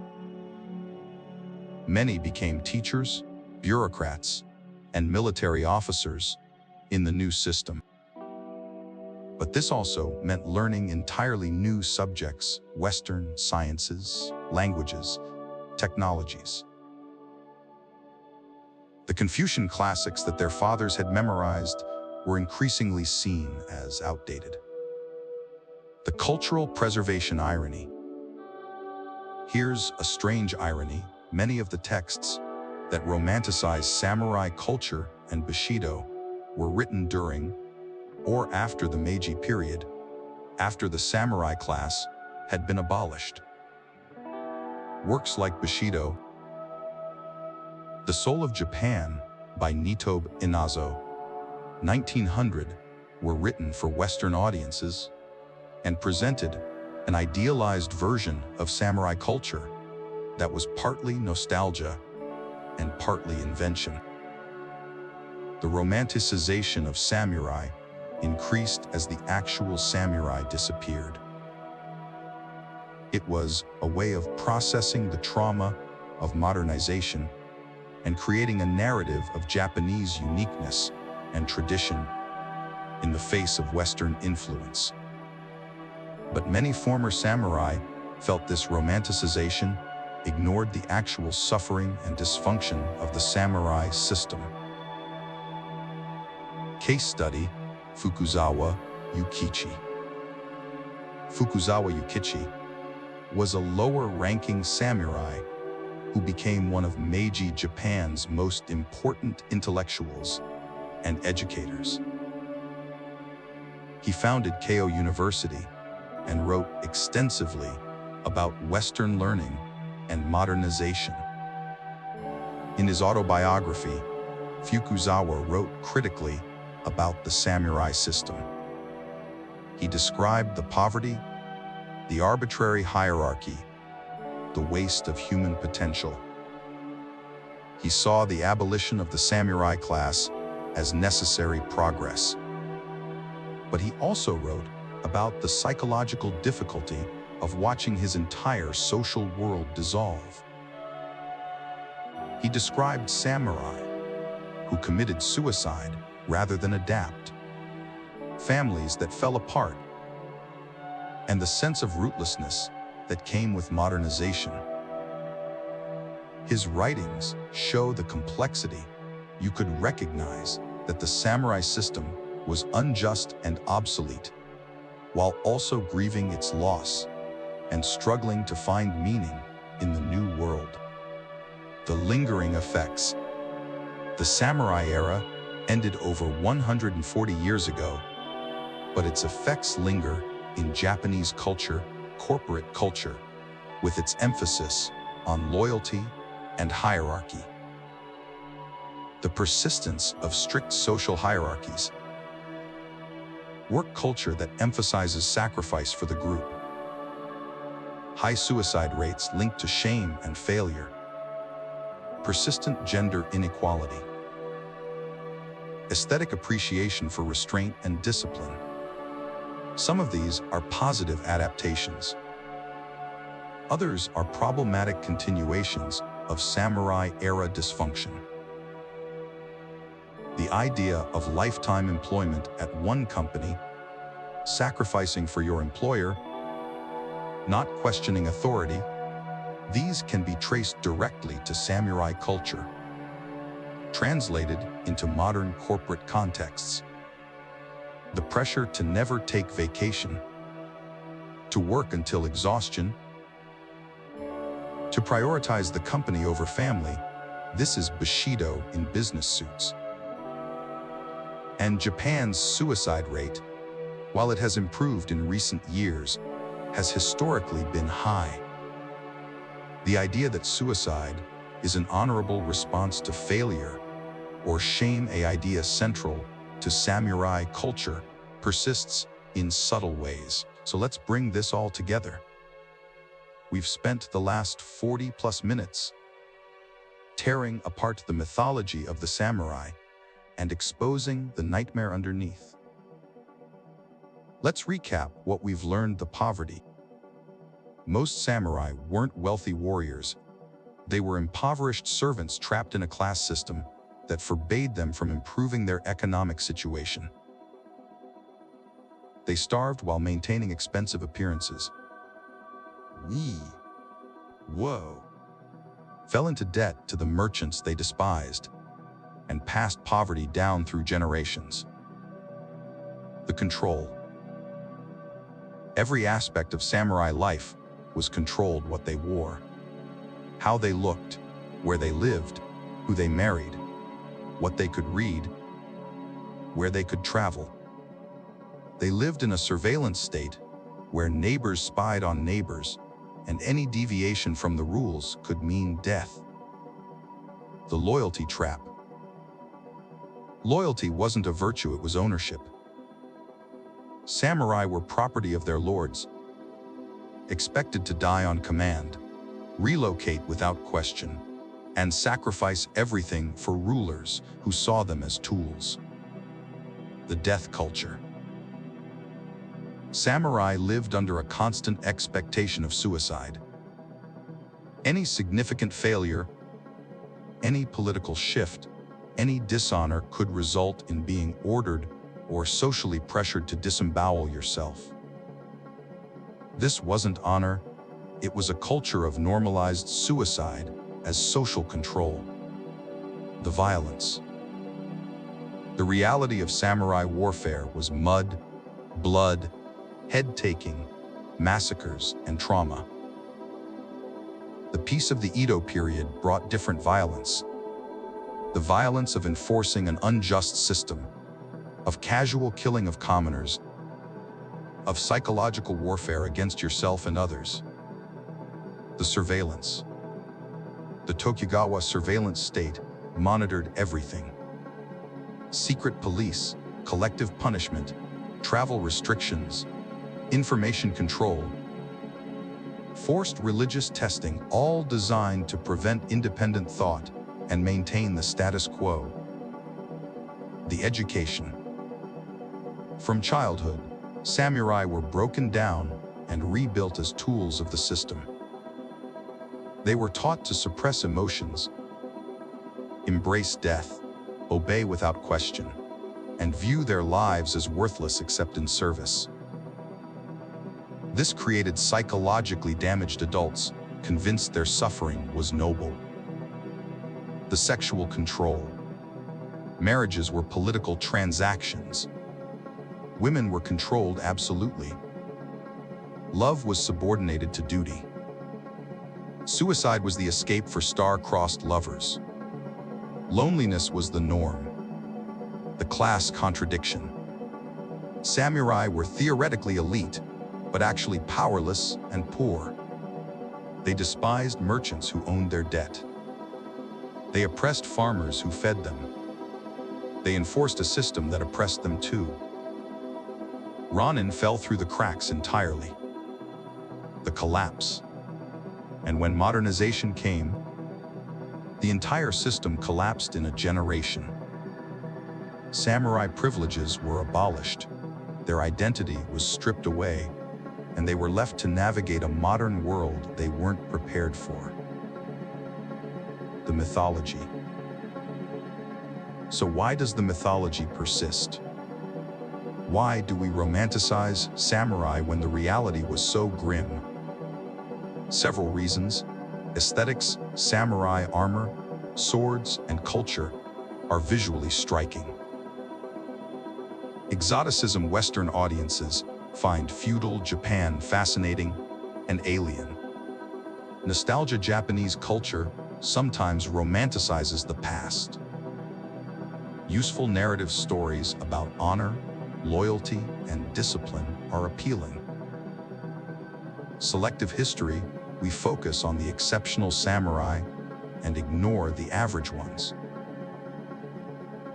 Speaker 1: Many became teachers, bureaucrats, and military officers in the new system. But this also meant learning entirely new subjects, Western sciences, languages, technologies. The Confucian classics that their fathers had memorized were increasingly seen as outdated. The cultural preservation irony. Here's a strange irony. Many of the texts that romanticize samurai culture and Bushido were written during or after the Meiji period, after the samurai class had been abolished. Works like Bushido, The Soul of Japan by Nitobe Inazo, 1900, were written for Western audiences and presented an idealized version of samurai culture that was partly nostalgia and partly invention. The romanticization of samurai increased as the actual samurai disappeared. It was a way of processing the trauma of modernization and creating a narrative of Japanese uniqueness and tradition in the face of Western influence. But many former samurai felt this romanticization ignored the actual suffering and dysfunction of the samurai system. Case study: Fukuzawa Yukichi. Fukuzawa Yukichi was a lower-ranking samurai who became one of Meiji Japan's most important intellectuals and educators. He founded Keio University and wrote extensively about Western learning and modernization. In his autobiography, Fukuzawa wrote critically about the samurai system. He described the poverty, the arbitrary hierarchy, the waste of human potential. He saw the abolition of the samurai class as necessary progress. But he also wrote about the psychological difficulty of watching his entire social world dissolve. He described samurai who committed suicide rather than adapt, families that fell apart, and the sense of rootlessness that came with modernization. His writings show the complexity. You could recognize that the samurai system was unjust and obsolete, while also grieving its loss and struggling to find meaning in the new world. The lingering effects. The samurai era ended over 140 years ago, but its effects linger in Japanese culture, corporate culture, with its emphasis on loyalty and hierarchy. The persistence of strict social hierarchies. Work culture that emphasizes sacrifice for the group. High suicide rates linked to shame and failure. Persistent gender inequality. Aesthetic appreciation for restraint and discipline. Some of these are positive adaptations. Others are problematic continuations of samurai-era dysfunction. The idea of lifetime employment at one company, sacrificing for your employer, not questioning authority, these can be traced directly to samurai culture, translated into modern corporate contexts. The pressure to never take vacation, to work until exhaustion, to prioritize the company over family. This is Bushido in business suits. And Japan's suicide rate, while it has improved in recent years, has historically been high. The idea that suicide is an honorable response to failure or shame, an idea central to samurai culture, persists in subtle ways. So let's bring this all together. We've spent the last 40+ minutes tearing apart the mythology of the samurai and exposing the nightmare underneath. Let's recap what we've learned: the poverty. Most samurai weren't wealthy warriors. They were impoverished servants trapped in a class system that forbade them from improving their economic situation. They starved while maintaining expensive appearances. Whoa. Fell into debt to the merchants they despised, and passed poverty down through generations. The control. Every aspect of samurai life was controlled: what they wore, how they looked, where they lived, who they married, what they could read, where they could travel. They lived in a surveillance state where neighbors spied on neighbors, and any deviation from the rules could mean death. The loyalty trap. Loyalty wasn't a virtue, it was ownership. Samurai were property of their lords, expected to die on command, relocate without question, and sacrifice everything for rulers who saw them as tools. The death culture. Samurai lived under a constant expectation of suicide. Any significant failure, any political shift, any dishonor could result in being ordered or socially pressured to disembowel yourself. This wasn't honor, it was a culture of normalized suicide as social control. The violence. The reality of samurai warfare was mud, blood, head-taking, massacres, and trauma. The peace of the Edo period brought different violence. The violence of enforcing an unjust system, of casual killing of commoners, of psychological warfare against yourself and others. The surveillance. The Tokugawa surveillance state monitored everything. Secret police, collective punishment, travel restrictions, information control, forced religious testing, all designed to prevent independent thought and maintain the status quo. The education. From childhood, samurai were broken down and rebuilt as tools of the system. They were taught to suppress emotions, embrace death, obey without question, and view their lives as worthless except in service. This created psychologically damaged adults, convinced their suffering was noble. The sexual control. Marriages were political transactions. Women were controlled absolutely. Love was subordinated to duty. Suicide was the escape for star-crossed lovers. Loneliness was the norm. The class contradiction. Samurai were theoretically elite, but actually powerless and poor. They despised merchants who owned their debt. They oppressed farmers who fed them. They enforced a system that oppressed them too. Ronin fell through the cracks entirely. The collapse. And when modernization came, the entire system collapsed in a generation. Samurai privileges were abolished. Their identity was stripped away, and they were left to navigate a modern world they weren't prepared for. The mythology. So why does the mythology persist? Why do we romanticize samurai when the reality was so grim? Several reasons. Aesthetics, samurai armor, swords, and culture are visually striking. Exoticism. Western audiences find feudal Japan fascinating and alien. Nostalgia. Japanese culture sometimes romanticizes the past. Useful narrative stories about honor, loyalty, and discipline are appealing. Selective history. We focus on the exceptional samurai and ignore the average ones.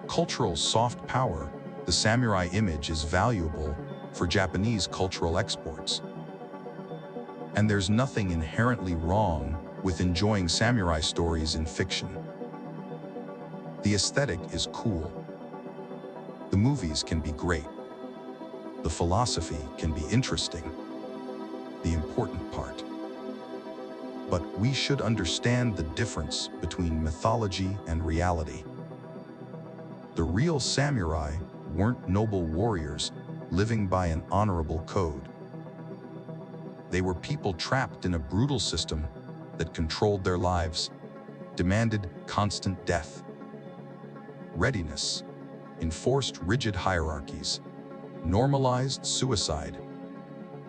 Speaker 1: Cultural soft power. The samurai image is valuable for Japanese cultural exports. And there's nothing inherently wrong with enjoying samurai stories in fiction. The aesthetic is cool. The movies can be great. The philosophy can be interesting. The important part. But we should understand the difference between mythology and reality. The real samurai weren't noble warriors living by an honorable code. They were people trapped in a brutal system that controlled their lives, demanded constant death, readiness, enforced rigid hierarchies, normalized suicide,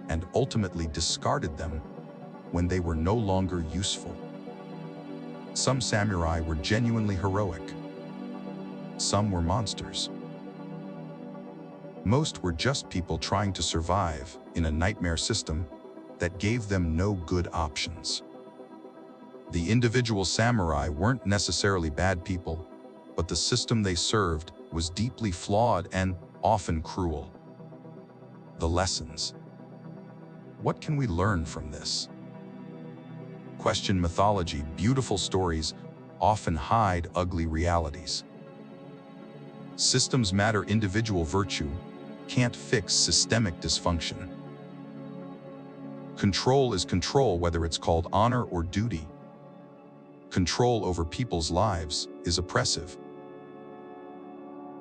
Speaker 1: and ultimately discarded them when they were no longer useful. Some samurai were genuinely heroic. Some were monsters. Most were just people trying to survive in a nightmare system that gave them no good options. The individual samurai weren't necessarily bad people, but the system they served was deeply flawed and often cruel. The lessons. What can we learn from this? Question mythology. Beautiful stories often hide ugly realities. Systems matter. Individual virtue can't fix systemic dysfunction. Control is control, whether it's called honor or duty. Control over people's lives is oppressive.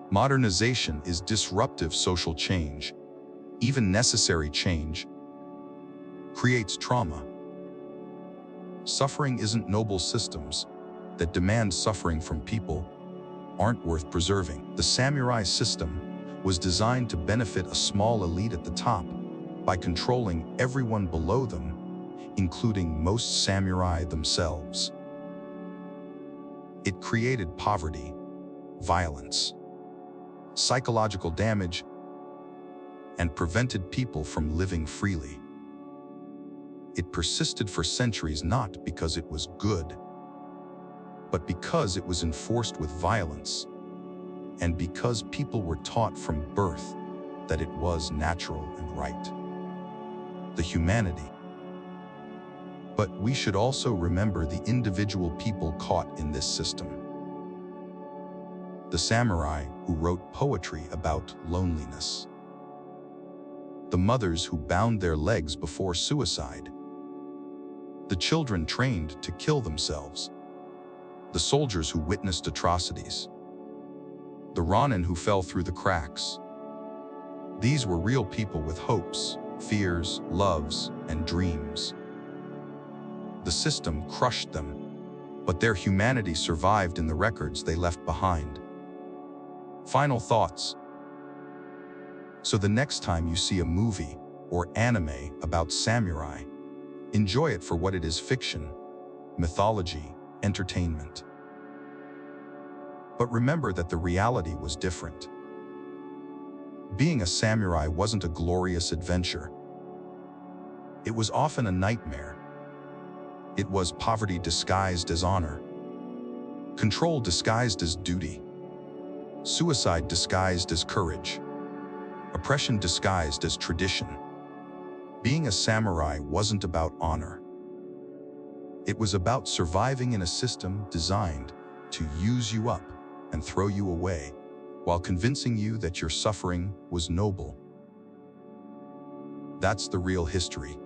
Speaker 1: Modernization is disruptive social change. Even necessary change creates trauma. Suffering isn't noble. Systems that demand suffering from people aren't worth preserving. The samurai system was designed to benefit a small elite at the top by controlling everyone below them, including most samurai themselves. It created poverty, violence, psychological damage, and prevented people from living freely. It persisted for centuries not because it was good, but because it was enforced with violence, and because people were taught from birth that it was natural and right. The humanity. But we should also remember the individual people caught in this system. The samurai who wrote poetry about loneliness. The mothers who bound their legs before suicide. The children trained to kill themselves. The soldiers who witnessed atrocities. The ronin who fell through the cracks. These were real people with hopes, fears, loves, and dreams. The system crushed them, but their humanity survived in the records they left behind. Final thoughts. So the next time you see a movie or anime about samurai, enjoy it for what it is: fiction, mythology, entertainment. But remember that the reality was different. Being a samurai wasn't a glorious adventure. It was often a nightmare. It was poverty disguised as honor, control disguised as duty, suicide disguised as courage, oppression disguised as tradition. Being a samurai wasn't about honor. It was about surviving in a system designed to use you up and throw you away, while convincing you that your suffering was noble. That's the real history.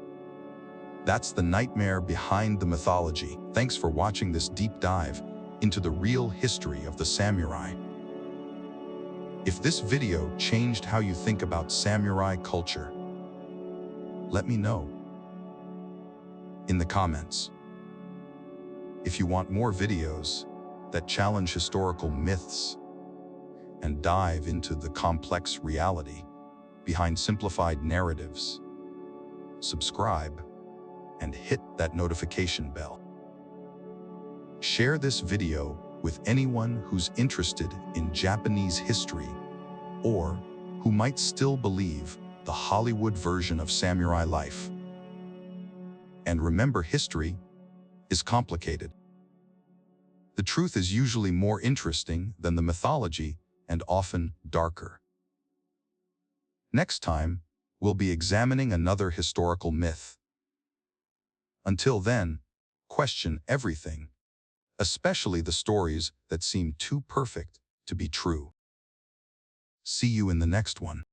Speaker 1: That's the nightmare behind the mythology. Thanks for watching this deep dive into the real history of the samurai. If this video changed how you think about samurai culture, let me know in the comments. If you want more videos that challenge historical myths and dive into the complex reality behind simplified narratives, subscribe and hit that notification bell. Share this video with anyone who's interested in Japanese history or who might still believe the Hollywood version of samurai life. And remember, history is complicated. The truth is usually more interesting than the mythology and often darker. Next time, we'll be examining another historical myth. Until then, question everything, especially the stories that seem too perfect to be true. See you in the next one.